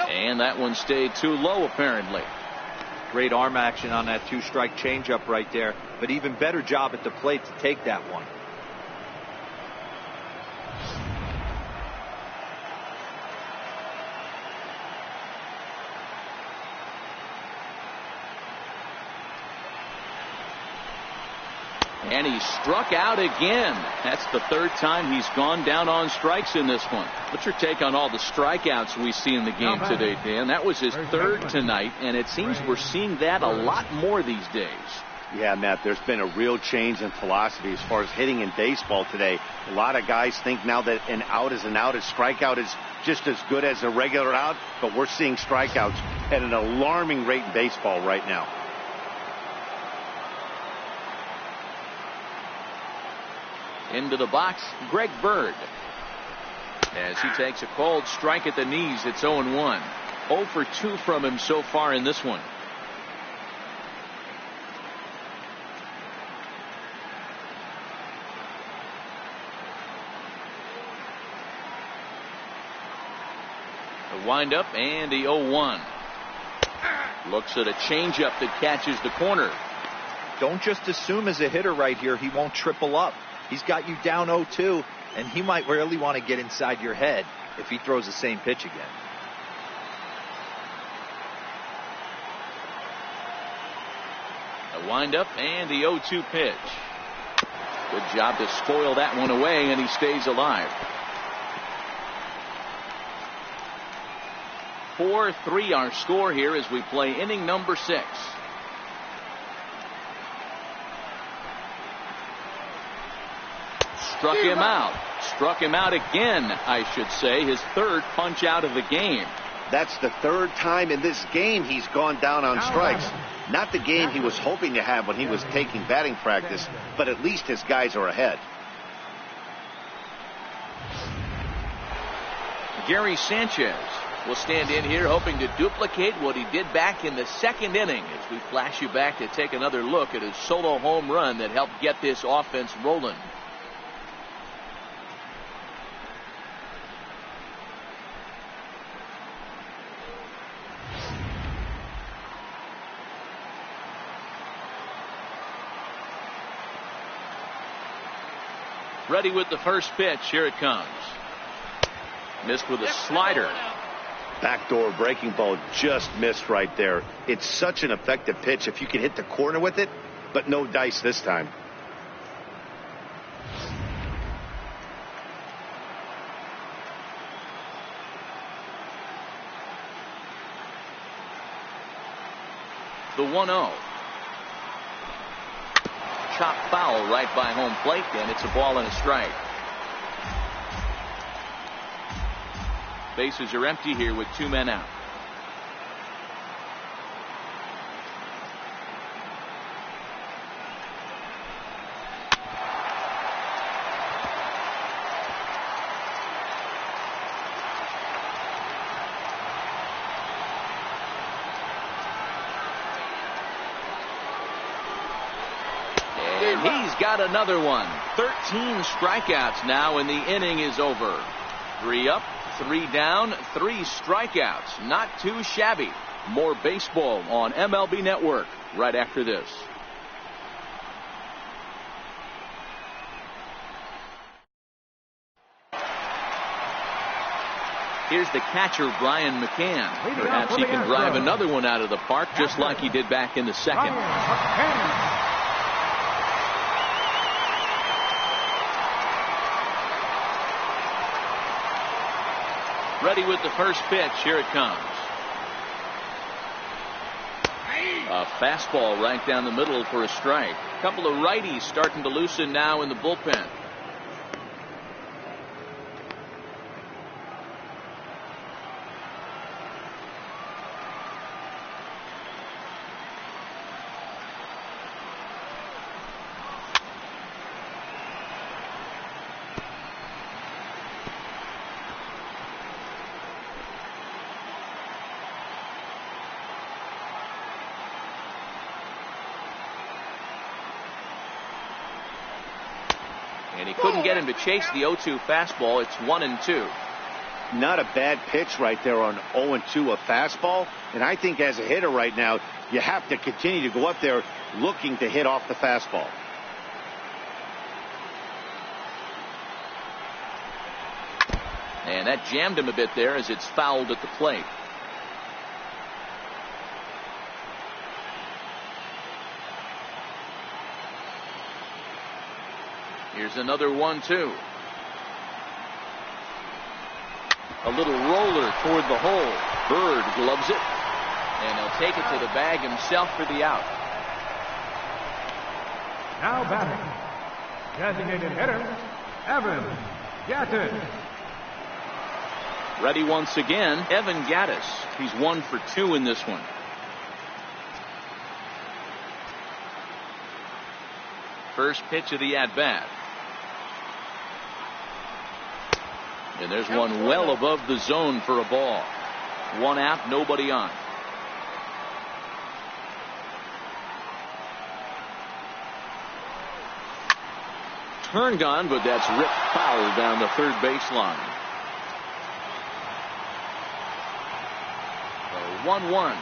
And that one stayed too low, apparently. Great arm action on that 2-strike changeup right there, but even better job at the plate to take that one. And he struck out again. That's the 3rd time he's gone down on strikes in this one. What's your take on all the strikeouts we see in the game today, Dan? That was his 3rd tonight, and it seems we're seeing that a lot more these days. Yeah, Matt, there's been a real change in philosophy as far as hitting in baseball today. A lot of guys think now that an out is an out. A strikeout is just as good as a regular out, but we're seeing strikeouts at an alarming rate in baseball right now. Into the box, Greg Bird. As he takes a cold strike at the knees, it's 0-1. 0 for 2 from him so far in this one. The windup and the 0-1. Looks at a changeup that catches the corner. Don't just assume as a hitter right here he won't triple up. He's got you down 0-2, and he might really want to get inside your head if he throws the same pitch again. The windup and the 0-2 pitch. Good job to spoil that one away, and he stays alive. 4-3 our score here as we play inning number 6. Struck him out. Struck him out again, I should say. His 3rd punch out of the game. That's the 3rd time in this game he's gone down on strikes. Not the game he was hoping to have when he was taking batting practice, but at least his guys are ahead. Gary Sanchez will stand in here hoping to duplicate what he did back in the 2nd inning as we flash you back to take another look at his solo home run that helped get this offense rolling. Ready with the first pitch. Here it comes. Missed with a slider. Backdoor breaking ball just missed right there. It's such an effective pitch if you can hit the corner with it, but no dice this time. The 1-0. Chop foul right by home plate, and it's a ball and a strike. Bases are empty here with 2 men out. And he's got another one. 13 strikeouts now, and the inning is over. 3 up, 3 down, 3 strikeouts. Not too shabby. More baseball on MLB Network right after this. Here's the catcher, Brian McCann. Perhaps he can drive another one out of the park just like he did back in the second. Ready with the first pitch. Here it comes. A fastball right down the middle for a strike. A couple of righties starting to loosen now in the bullpen. And he couldn't get him to chase the 0-2 fastball. It's 1-2. Not a bad pitch right there on 0-2, a fastball. And I think as a hitter right now, you have to continue to go up there looking to hit off the fastball. And that jammed him a bit there as it's fouled at the plate. Here's another 1-2. A little roller toward the hole. Bird gloves it, and he'll take it to the bag himself for the out. Now batting, designated hitter, Evan Gattis. Ready once again, Evan Gattis. He's 1 for 2 in this one. First pitch of the at-bat. And there's one well above the zone for a ball. 1 out, nobody on. Turned on, but that's ripped foul down the third baseline. 1-1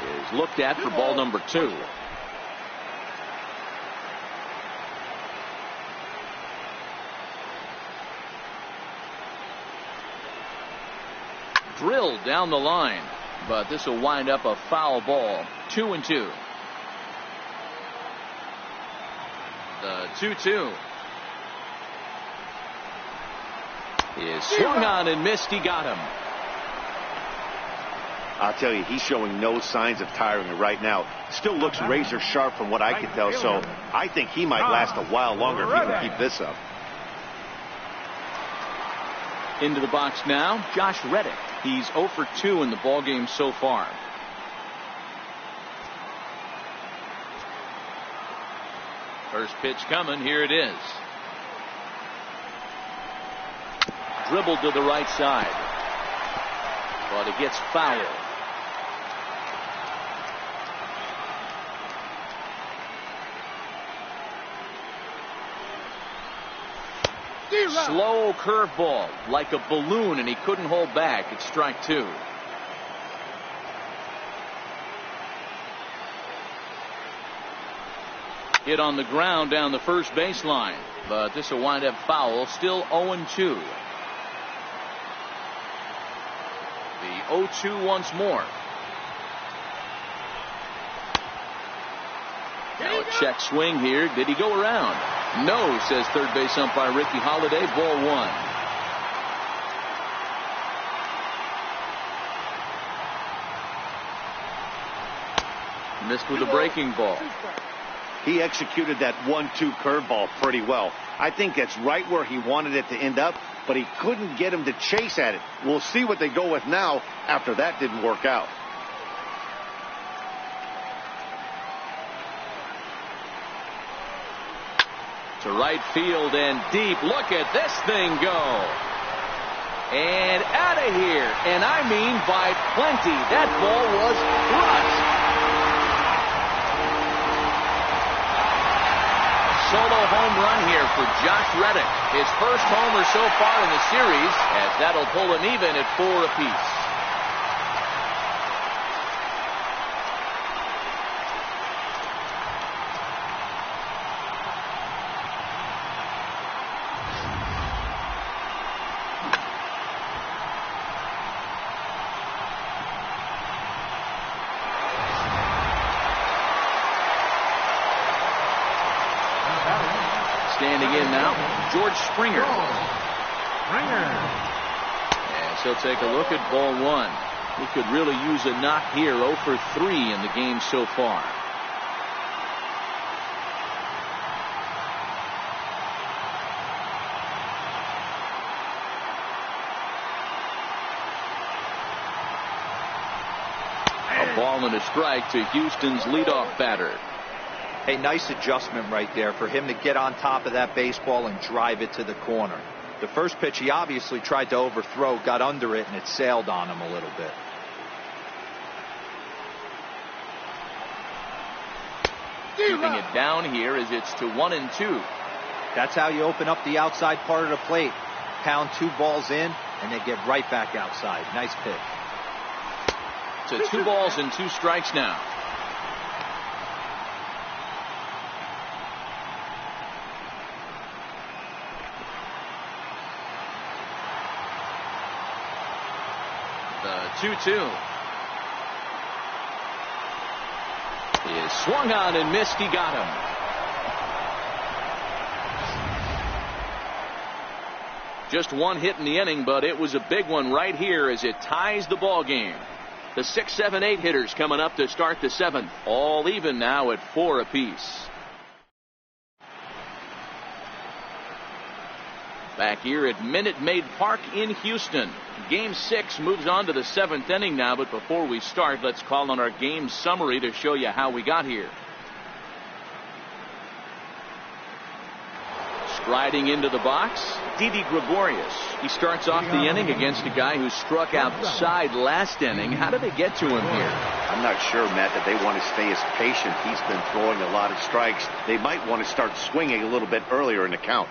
is looked at for ball number 2. Drilled down the line, but this will wind up a foul ball. 2-2. The 2-2 is swung on and missed. He got him. I'll tell you, he's showing no signs of tiring right now. Still looks razor sharp from what I can tell, so I think he might last a while longer if he can keep this up. Into the box now, Josh Reddick. He's 0 for 2 in the ballgame so far. First pitch coming. Here it is. Dribbled to the right side, but it gets fouled. Slow curveball like a balloon, and he couldn't hold back. It's strike 2. Hit on the ground down the first baseline, but this will wind up foul. Still 0-2. The 0-2 once more. Now a check swing here. Did he go around? No, says third base umpire Ricky Holiday. Ball one. Missed with a breaking ball. He executed that 1-2 curveball pretty well. I think that's right where he wanted it to end up, but he couldn't get him to chase at it. We'll see what they go with now after that didn't work out. To right field and deep. Look at this thing go. And out of here. And I mean by plenty. That ball was crushed. Solo home run here for Josh Reddick. His first homer so far in the series, as that'll pull him even at 4 apiece. Standing in now, George Springer. As he'll take a look at ball one. He could really use a knock here. 0 for 3 in the game so far. A ball and a strike to Houston's leadoff batter. A nice adjustment right there for him to get on top of that baseball and drive it to the corner. The first pitch he obviously tried to overthrow, got under it, and it sailed on him a little bit. Keeping it down here as it's to 1-2. That's how you open up the outside part of the plate. Pound 2 balls in, and they get right back outside. Nice pitch. To 2 balls and 2 strikes now. The 2-2 is swung on and missed. He got him. Just 1 hit in the inning, but it was a big one right here as it ties the ball game. The 6, 7, 8 hitters coming up to start the 7th. All even now at 4 apiece. Back here at Minute Maid Park in Houston. Game 6 moves on to the 7th inning now, but before we start, let's call on our game summary to show you how we got here. Striding into the box, Didi Gregorius. He starts off the inning against a guy who struck outside last inning. How did they get to him here? I'm not sure, Matt, that they want to stay as patient. He's been throwing a lot of strikes. They might want to start swinging a little bit earlier in the count.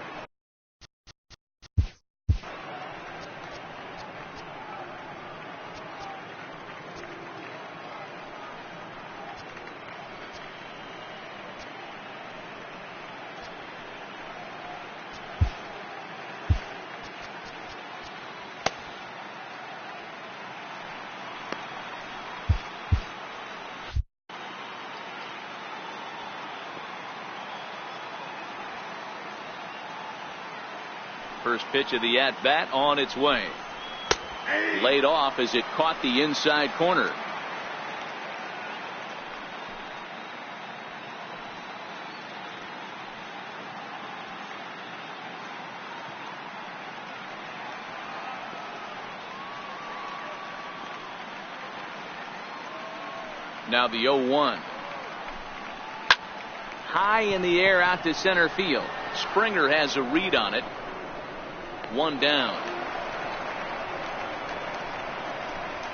First pitch of the at-bat on its way. Laid off as it caught the inside corner. Now the 0-1. High in the air out to center field. Springer has a read on it. 1 down.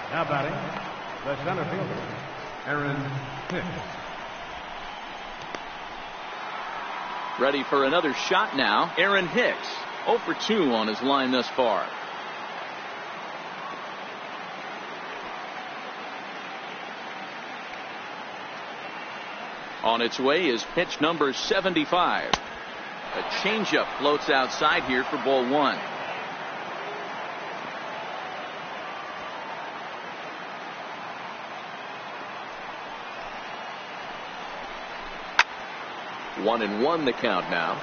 Now batting, the center fielder, Aaron Hicks. Ready for another shot now. Aaron Hicks, 0 for 2 on his line thus far. On its way is pitch number 75. A changeup floats outside here for ball one. One and one the count now.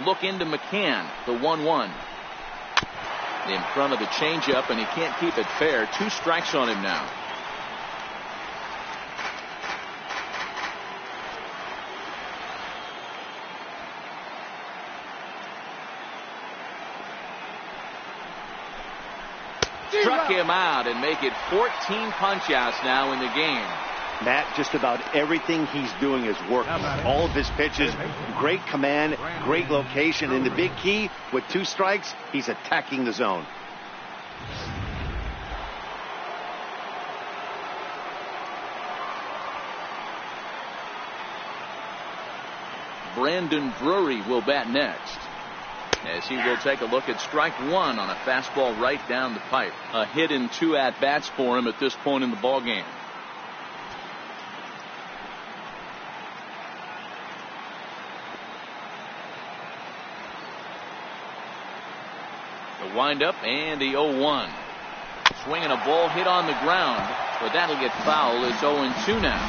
Look into McCann, the 1-1. In front of the changeup, and he can't keep it fair. 2 strikes on him now. Struck him out and make it 14 punch-outs now in the game. Matt, just about everything he's doing is working. All of his pitches, great command, great location, and the big key, with 2 strikes, he's attacking the zone. Brandon Drury will bat next, as he will take a look at strike 1 on a fastball right down the pipe. A hit in 2 at-bats for him at this point in the ballgame. The windup and the 0-1. Swinging a ball hit on the ground, but that'll get foul. It's 0-2 now.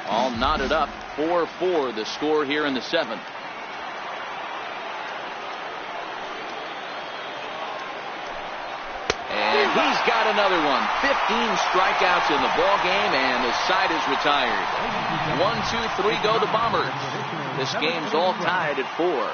All knotted up. 4-4 the score here in the 7th. And he's got another one. 15 strikeouts in the ball game, and the side is retired. 1, 2, 3 go the Bombers. This game's all tied at 4.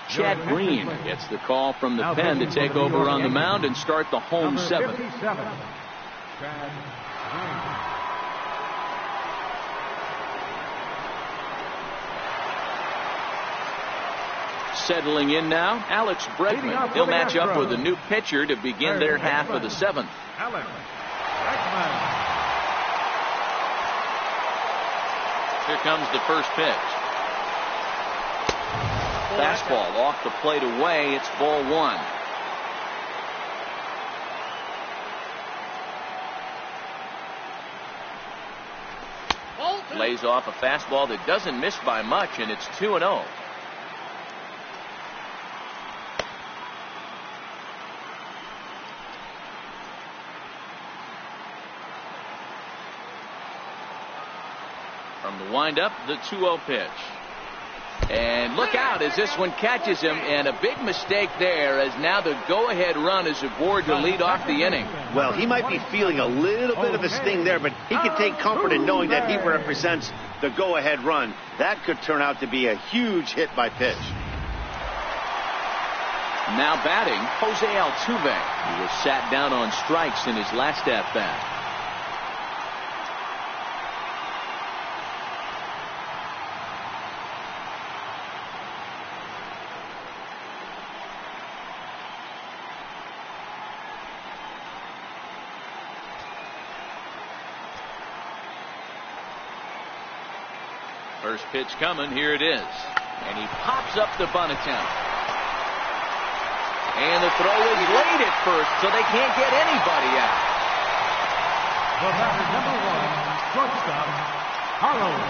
Chad Green gets the call from the pen to take over on the mound and start the home 7th. Settling in now, Alex Bregman. He'll match up with a new pitcher to begin their half of the 7th. Here comes the first pitch. Fastball off the plate away. It's ball 1. Lays off a fastball that doesn't miss by much, and it's 2-0. From the windup, the 2-0 pitch. And look out as this one catches him, and a big mistake there, as now the go-ahead run is aboard to lead off the inning. Well, he might be feeling a little bit of a sting there, but he can take comfort in knowing that he represents the go-ahead run. That could turn out to be a huge hit by pitch. Now batting, Jose Altuve, who was sat down on strikes in his last at-bat. First pitch coming. Here it is. And he pops up the bunt attempt. And the throw is late at first, so they can't get anybody out. The batter, number 1, shortstop, Carlos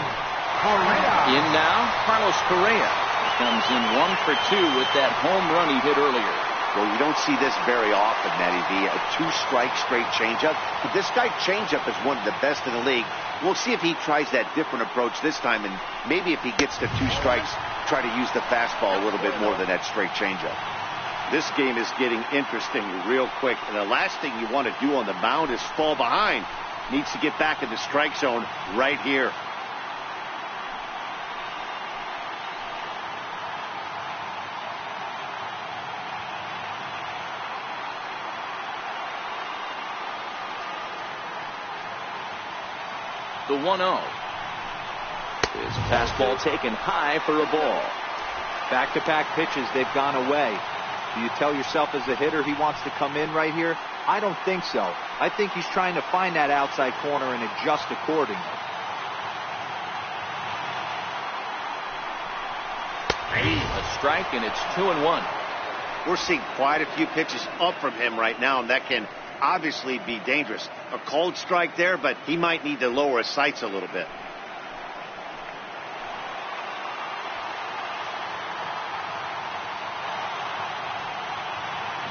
Correa. In now, Carlos Correa comes in 1 for 2 with that home run he hit earlier. Well, you don't see this very often, Matty V. A 2-strike straight changeup. But this guy changeup is one of the best in the league. We'll see if he tries that different approach this time, and maybe if he gets to 2 strikes, try to use the fastball a little bit more than that straight changeup. This game is getting interesting real quick, and the last thing you want to do on the mound is fall behind. Needs to get back in the strike zone right here. The 1-0. His fastball taken high for a ball. Back-to-back pitches, they've gone away. Do you tell yourself as a hitter he wants to come in right here? I don't think so. I think he's trying to find that outside corner and adjust accordingly. A strike, and it's 2-1. We're seeing quite a few pitches up from him right now, and that can obviously be dangerous. A cold strike there, but he might need to lower his sights a little bit.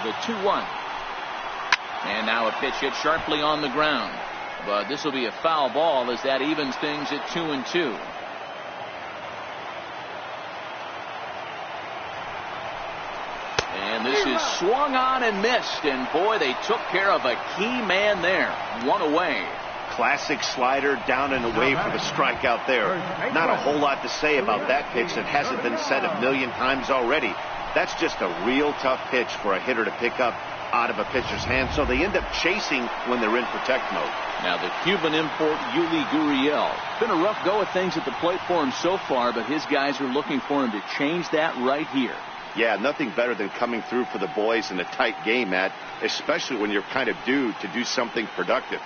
The 2-1. And now a pitch hit sharply on the ground. But this will be a foul ball as that evens things at 2-2. And this is swung on and missed. And boy, they took care of a key man there. One away. Classic slider down and away for the strikeout there. Not a whole lot to say about that pitch that hasn't been said a million times already. That's just a real tough pitch for a hitter to pick up out of a pitcher's hand, so they end up chasing when they're in protect mode. Now the Cuban import, Yuli Gurriel. Been a rough go at things at the plate for him so far, but his guys are looking for him to change that right here. Yeah, nothing better than coming through for the boys in a tight game, Matt, especially when you're kind of due to do something productive.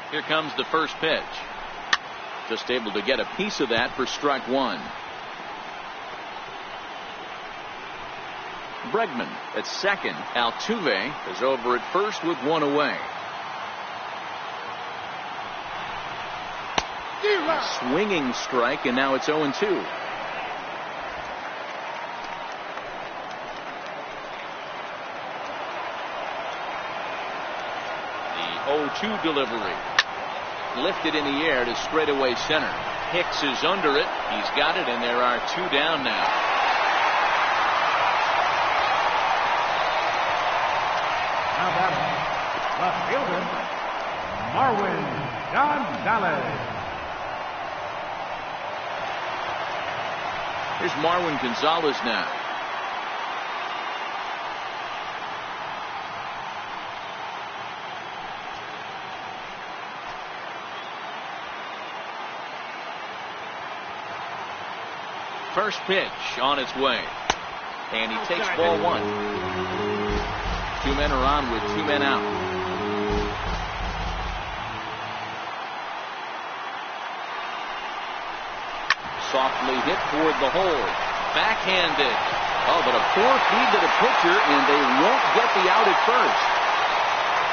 Here comes the first pitch. Just able to get a piece of that for strike one. Bregman at second. Altuve is over at first with one away. A swinging strike, and now it's 0-2. The 0-2 delivery. Lifted in the air to straightaway center. Hicks is under it. He's got it, and there are two down now. Now batting, left fielder, Marwin Gonzalez. Here's Marwin Gonzalez now. First pitch on its way, and he takes ball one. Two men are on with two men out. Softly hit toward the hole. Backhanded. Oh, but a poor feed to the pitcher, and they won't get the out at first.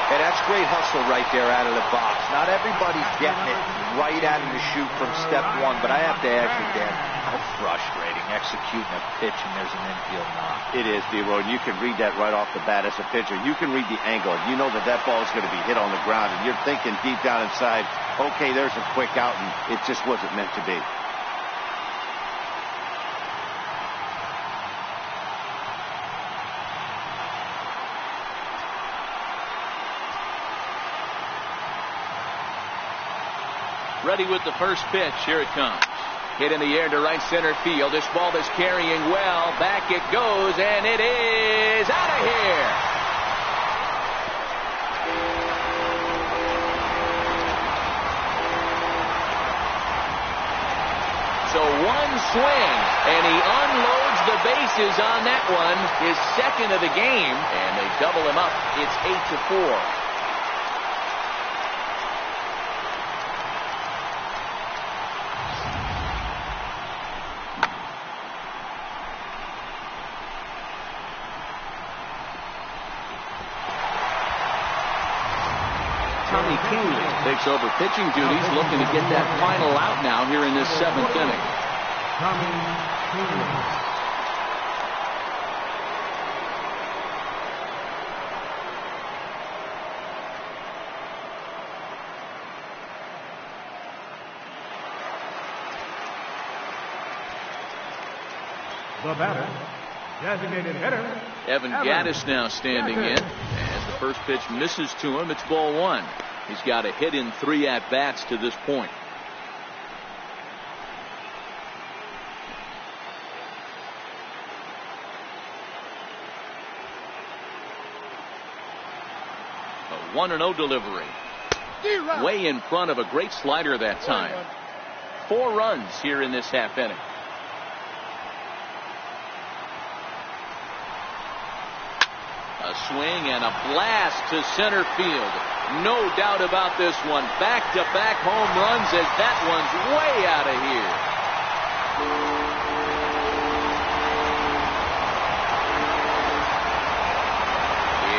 Hey, that's great hustle right there out of the box. Not everybody's getting it right out of the chute from step one, but I have to ask you, Dan, how frustrating executing a pitch and there's an infield knock. It is, D-Roy. You can read that right off the bat as a pitcher. You can read the angle. You know that that ball is going to be hit on the ground, and you're thinking deep down inside, okay, there's a quick out, and it just wasn't meant to be. Ready with the first pitch. Here it comes. Hit in the air to right center field. This ball is carrying well. Back it goes, and it is out of here. So one swing, and he unloads the bases on that one. His second of the game, and they double him up. It's 8-4. Takes over pitching duties, looking to get that final out now here in this seventh inning. The batter, designated hitter, Evan Gattis now standing in. As the first pitch misses to him, it's ball one. He's got a hit in 3 at-bats to this point. 1-0 delivery. Way in front of a great slider that time. 4 runs here in this half inning. A swing and a blast to center field. No doubt about this one. Back-to-back home runs as that one's way out of here.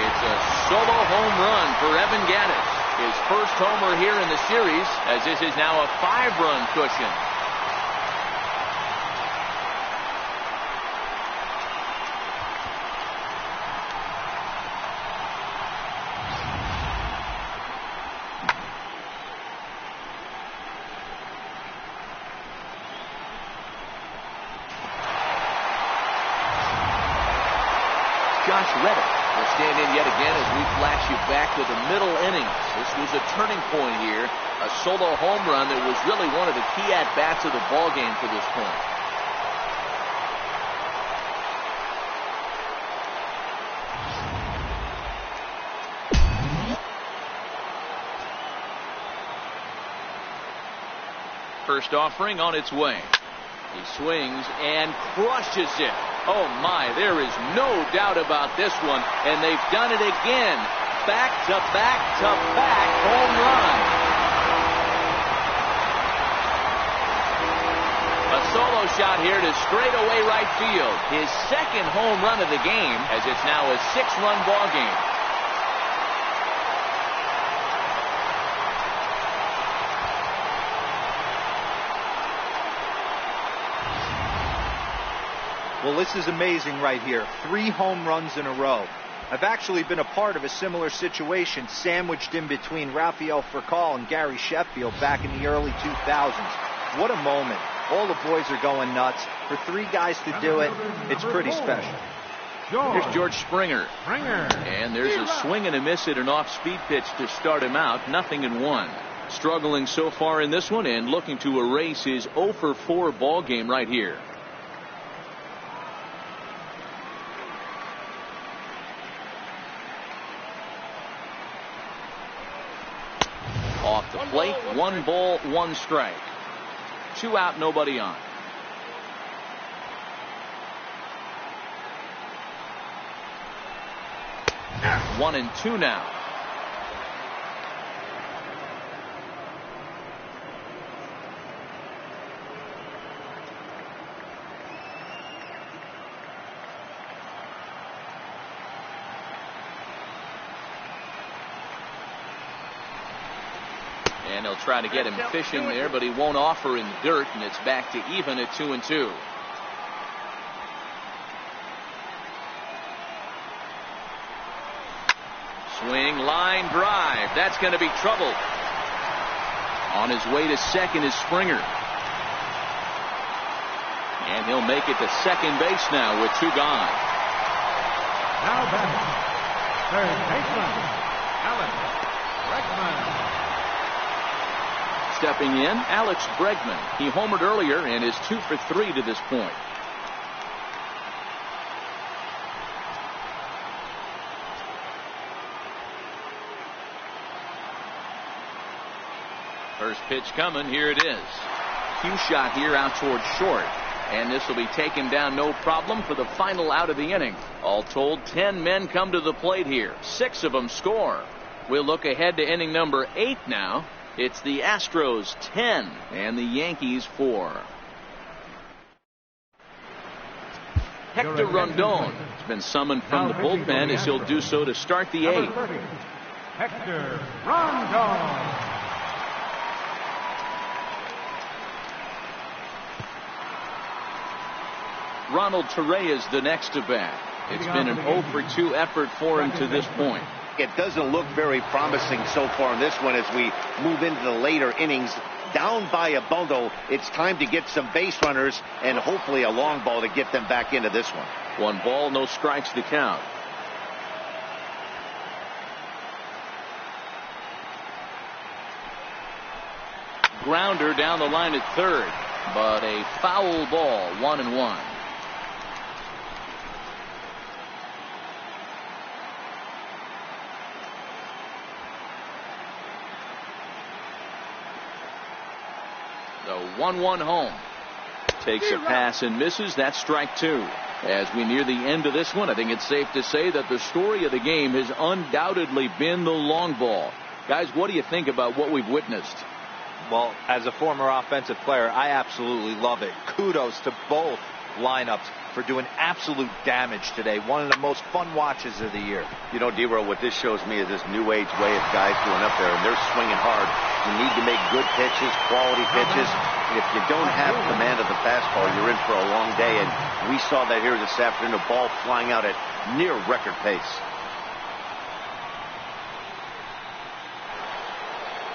It's a solo home run for Evan Gattis. His first homer here in the series, as this is now a 5-run cushion. Josh Reddick will stand in yet again as we flash you back to the middle innings. This was a turning point here. A solo home run that was really one of the key at-bats of the ballgame to this point. First offering on its way. He swings and crushes it. Oh my, there is no doubt about this one, and they've done it again. Back-to-back-to-back home run. A solo shot here to straightaway right field. His second home run of the game, as it's now a 6-run ball game. Well, this is amazing right here. 3 home runs in a row. I've actually been a part of a similar situation sandwiched in between Rafael Furcal and Gary Sheffield back in the early 2000s. What a moment. All the boys are going nuts. For 3 guys to do it, it's pretty special. Here's George Springer. And there's a swing and a miss at an off-speed pitch to start him out. 0-1. Struggling so far in this one and looking to erase his 0-for-4 ball game right here. Off the plate, 1 ball, 1 strike. 2 out, nobody on. One and 2 now. And he'll try to get him fishing there, but he won't offer in the dirt, and it's back to even at 2-2. Swing, line drive. That's going to be trouble. On his way to second is Springer. And he'll make it to second base now with 2 gone. Now batting, third baseman, Alex Bregman. Stepping in, Alex Bregman. He homered earlier and is 2 for 3 to this point. First pitch coming. Here it is. Cue shot here out towards short. And this will be taken down no problem for the final out of the inning. All told, 10 men come to the plate here. 6 of them score. We'll look ahead to inning number 8 now. It's the Astros 10 and the Yankees 4. Hector Rondon has been summoned from the bullpen as he'll do so to start the 8th. Hector Rondon. Ronald Torrey is the next to bat. It's been an 0-for-2 effort for him to this point. It doesn't look very promising so far in this one as we move into the later innings. Down by a bundle, it's time to get some base runners and hopefully a long ball to get them back into this one. 1 ball, no strikes to count. Grounder down the line at third, but a foul ball, 1-1. The 1-1 home. Takes a pass and misses. That's strike two. As we near the end of this one, I think it's safe to say that the story of the game has undoubtedly been the long ball. Guys, what do you think about what we've witnessed? Well, as a former offensive player, I absolutely love it. Kudos to both lineups for doing absolute damage today. One of the most fun watches of the year. You know, D-Roll, what this shows me is this new age way of guys going up there, and they're swinging hard. You need to make good pitches, quality pitches. And if you don't have command of the fastball, you're in for a long day. And we saw that here this afternoon, a ball flying out at near record pace.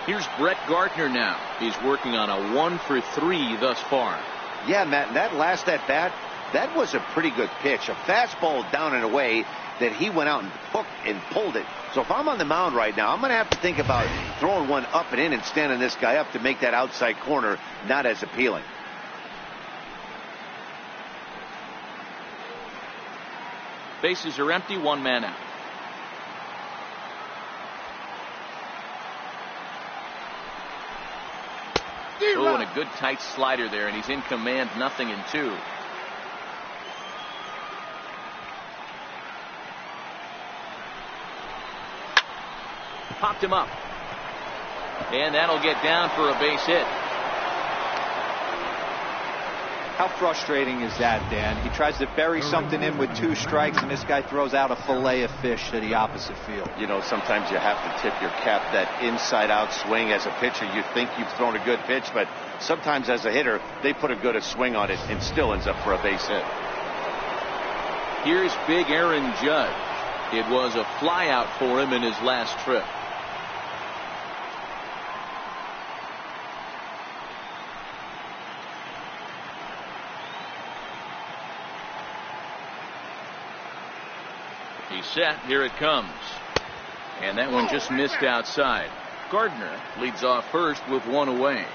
Here's Brett Gardner now. He's working on a 1-for-3 thus far. Yeah, Matt, and that last at bat, that was a pretty good pitch. A fastball down and away that he went out and hooked and pulled it. So if I'm on the mound right now, I'm going to have to think about throwing one up and in and standing this guy up to make that outside corner not as appealing. Bases are empty, one man out. Oh, and a good tight slider there, and he's in command, 0-2. Popped him up. And that'll get down for a base hit. How frustrating is that, Dan? He tries to bury something in with 2 strikes, and this guy throws out a fillet of fish to the opposite field. You know, sometimes you have to tip your cap. That inside-out swing as a pitcher, you think you've thrown a good pitch, but sometimes as a hitter, they put a good swing on it and still ends up for a base hit. Here's big Aaron Judge. It was a flyout for him in his last trip. He's set. Here it comes. And that one just missed outside. Gardner leads off first with 1 away.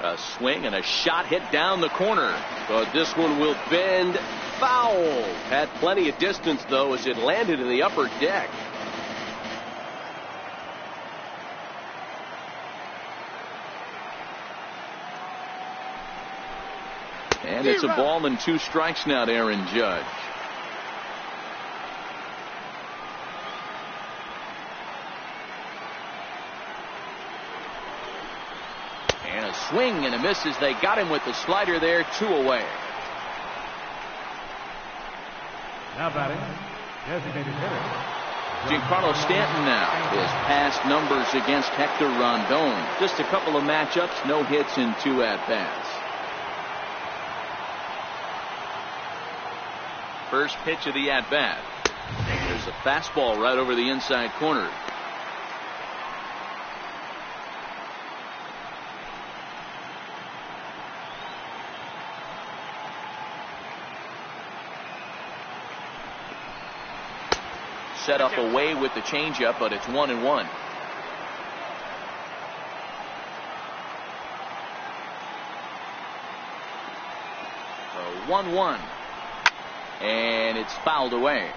A swing and a shot hit down the corner. But this one will bend foul. Had plenty of distance, though, as it landed in the upper deck. And it's a ball and 2 strikes now to Aaron Judge. And a swing and a miss as they got him with the slider there. 2 away. Now batting, designated hitter Giancarlo Stanton now. His past numbers against Hector Rondon. Just a couple of matchups, no hits in 2 at-bats. First pitch of the at-bat. There's a fastball right over the inside corner. Set up away with the changeup, but it's 1-1. So 1-1. And it's fouled away.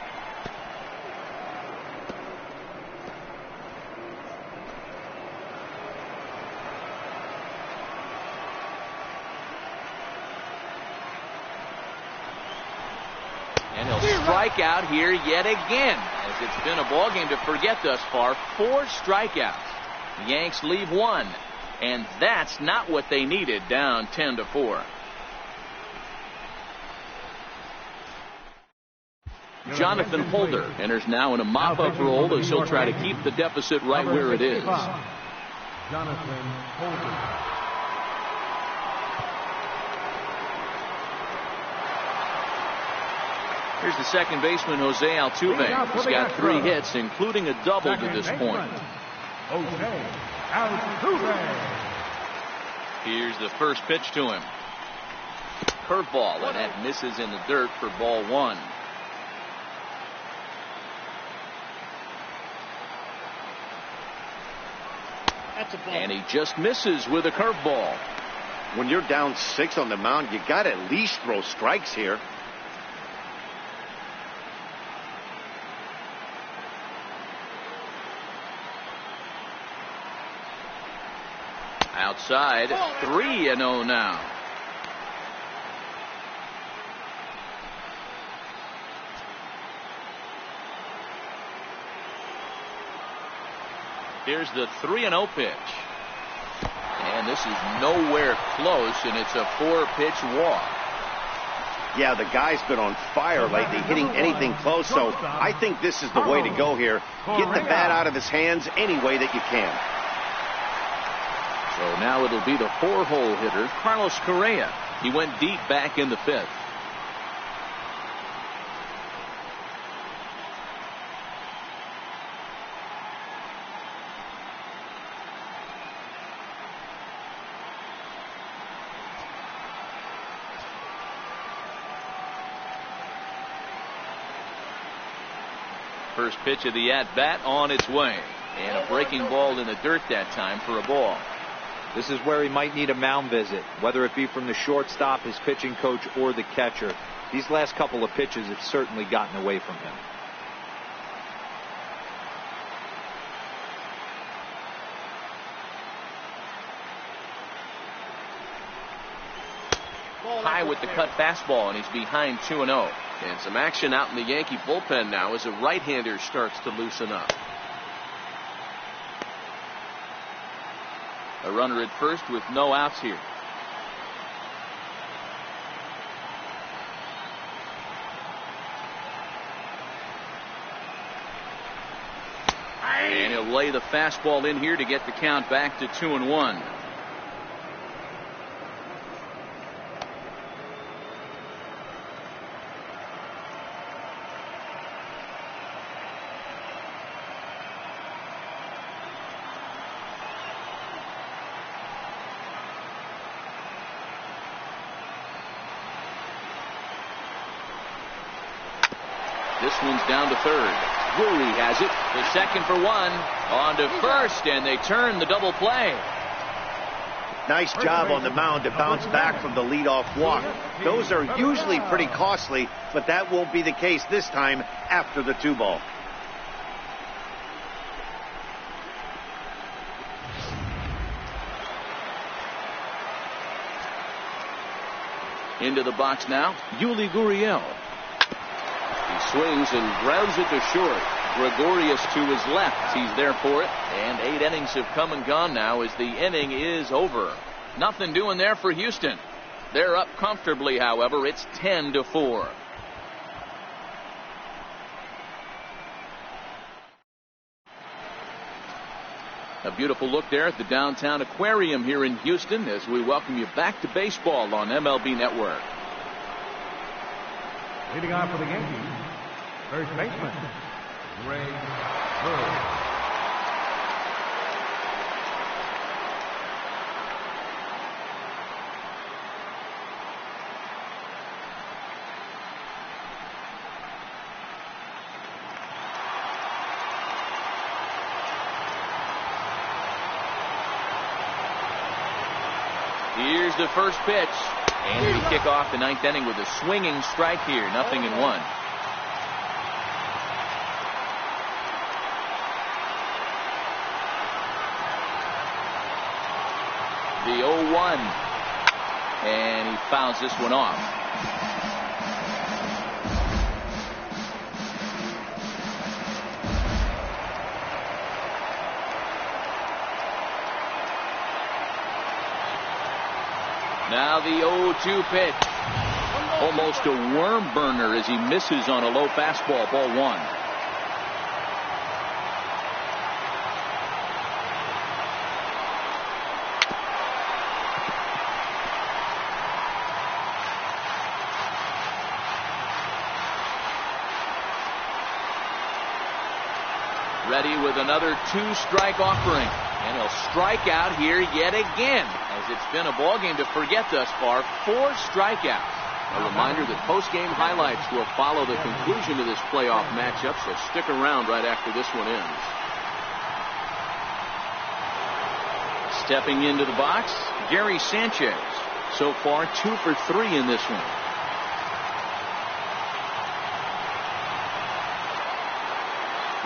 And he'll strike out here yet again, as it's been a ball game to forget thus far. 4 strikeouts. The Yanks leave 1, and that's not what they needed, down 10-4. Jonathan Holder enters now in a mop-up role as he'll try to keep the deficit right where it is. Jonathan Holder. Here's the second baseman, Jose Altuve. He's got 3 hits, including a double to this point. Jose Altuve. Here's the first pitch to him. Curveball, and that misses in the dirt for ball 1. And he just misses with a curveball. When you're down 6 on the mound, you got to at least throw strikes here. Outside, 3-0 now. Here's the 3-0 pitch. And this is nowhere close, and it's a 4-pitch walk. Yeah, the guy's been on fire lately, hitting anything close, so I think this is the way to go here. Get the bat out of his hands any way that you can. So now it'll be the 4-hole hitter, Carlos Correa. He went deep back in the 5th. First pitch of the at-bat on its way. And a breaking ball in the dirt that time for a ball. This is where he might need a mound visit, whether it be from the shortstop, his pitching coach, or the catcher. These last couple of pitches have certainly gotten away from him. High with the cut fastball, and he's behind 2-0. And some action out in the Yankee bullpen now as a right-hander starts to loosen up. A runner at first with no outs here. And he'll lay the fastball in here to get the count back to 2-1. This one's down to third. Drury has it. The second for one. On to first, and they turn the double play. Nice job on the mound to bounce back from the leadoff walk. Those are usually pretty costly, but that won't be the case this time after the 2-ball. Into the box now, Yuli Gurriel. He swings and grounds it to short. Gregorius to his left. He's there for it. And 8 innings have come and gone now as the inning is over. Nothing doing there for Houston. They're up comfortably, however. It's 10-4. A beautiful look there at the downtown aquarium here in Houston as we welcome you back to baseball on MLB Network. Leading off for the Yankees, first baseman, Ray Burr. Here's the first pitch. And we kick off the 9th inning with a swinging strike here. 0-1. The 0-1. And he fouls this one off. Now the 0-2 pitch. Almost a worm burner as he misses on a low fastball. Ball 1. Ready with another 2-strike offering. And he'll strike out here yet again, as it's been a ballgame to forget thus far. 4 strikeouts. A reminder that post-game highlights will follow the conclusion of this playoff matchup, so stick around right after this one ends. Stepping into the box, Gary Sanchez. So far, 2 for 3 in this one.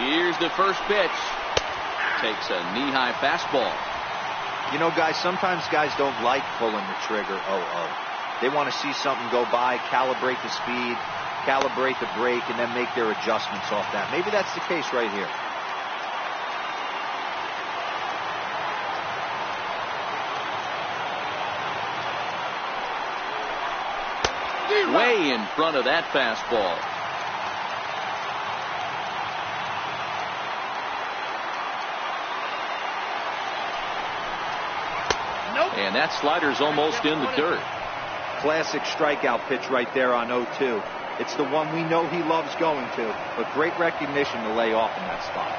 Here's the first pitch. Takes a knee-high fastball. You know, guys, sometimes guys don't like pulling the trigger 0-0. They want to see something go by, calibrate the speed, calibrate the brake, and then make their adjustments off that. Maybe that's the case right here. Way in front of that fastball. And that slider's almost in the dirt. Classic strikeout pitch right there on 0-2. It's the one we know he loves going to, but great recognition to lay off in that spot.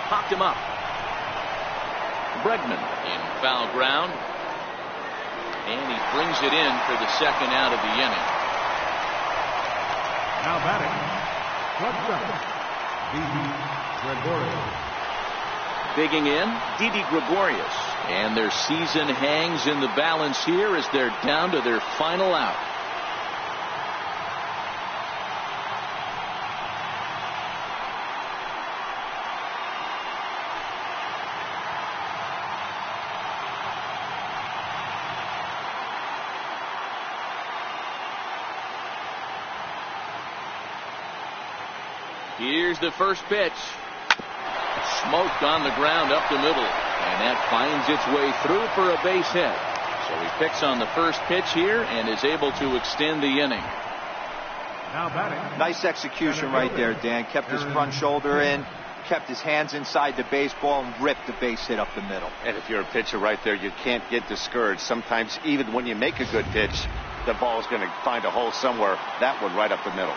Popped him up. Bregman in foul ground. And he brings it in for the second out of the inning. Now batting, shortstop, Gregorius. Digging in, Didi Gregorius. And their season hangs in the balance here as they're down to their final out. Here's the first pitch. Smoked on the ground up the middle. And that finds its way through for a base hit. So he picks on the first pitch here and is able to extend the inning. Now batting. Nice execution right there, Dan. Kept his front shoulder in, kept his hands inside the baseball, and ripped the base hit up the middle. And if you're a pitcher right there, you can't get discouraged. Sometimes even when you make a good pitch, the ball's going to find a hole somewhere. That one right up the middle.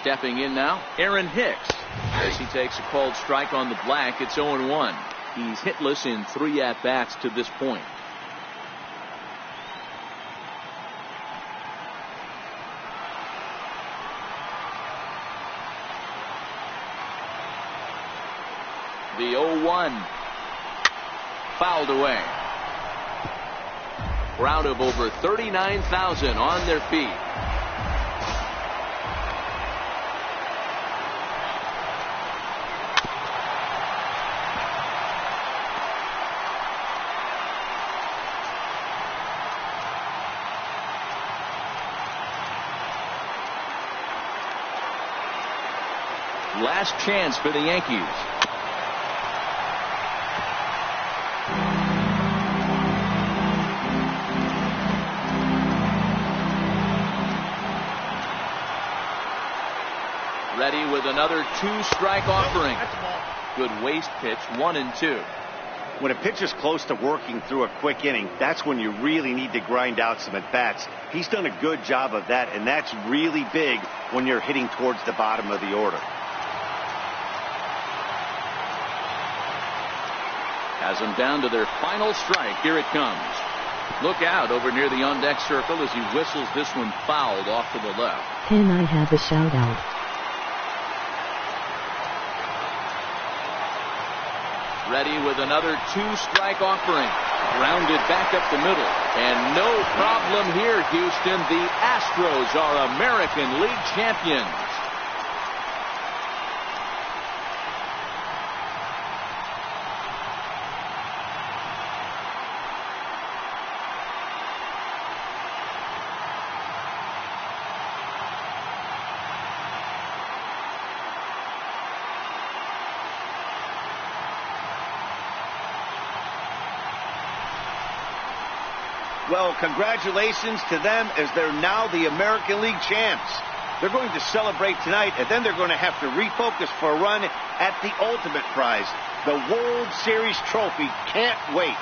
Stepping in now, Aaron Hicks. As he takes a called strike on the black, it's 0-1. He's hitless in 3 at-bats to this point. The 0-1. Fouled away. Crowd of over 39,000 on their feet. Last chance for the Yankees. Ready with another 2-strike offering. Good waste pitch, 1-2. When a pitcher's close to working through a quick inning, that's when you really need to grind out some at-bats. He's done a good job of that, and that's really big when you're hitting towards the bottom of the order. Has them down to their final strike. Here it comes. Look out over near the on-deck circle as he whistles this one fouled off to the left. Can I have a shout out? Ready with another 2-strike offering. Grounded back up the middle. And no problem here, Houston. The Astros are American League champions. Well, congratulations to them as they're now the American League champs. They're going to celebrate tonight, and then they're going to have to refocus for a run at the ultimate prize, the World Series trophy. Can't wait.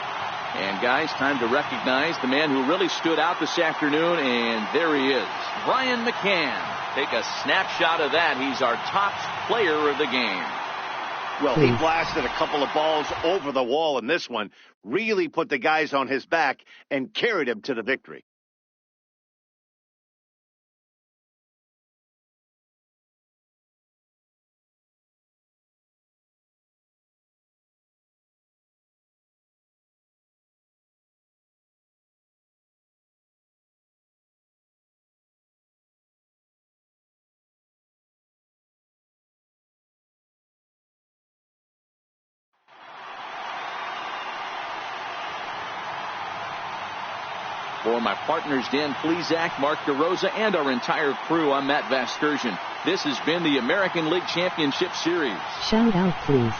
And guys, time to recognize the man who really stood out this afternoon, and there he is, Brian McCann. Take a snapshot of that. He's our top player of the game. Well, he blasted a couple of balls over the wall in this one, really put the guys on his back and carried him to the victory. For my partners Dan Plesac, Mark DeRosa, and our entire crew, I'm Matt Vasgersian. This has been the American League Championship Series. Shout out, please.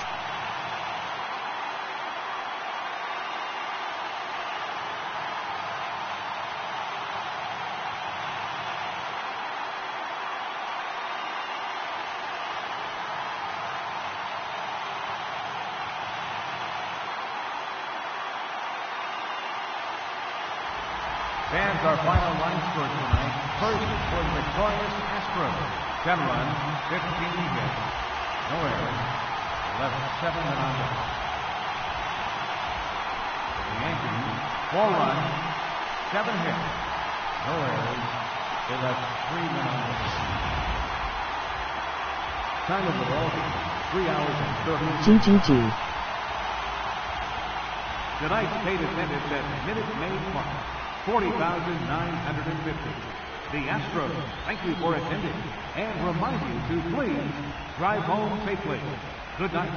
Fans, our final line score tonight. First for the victorious Astros. 10 runs, 15 hits, no errors, left 7 men on base. For the Yankees, 4 runs, 7 hits, no errors, they left 3 men on base. Time of the ball game, 3 hours and 30 minutes. GGG. Tonight's paid attendance at Minute Maid Park, 40,950. The Astros thank you for attending and remind you to please drive home safely. Good night.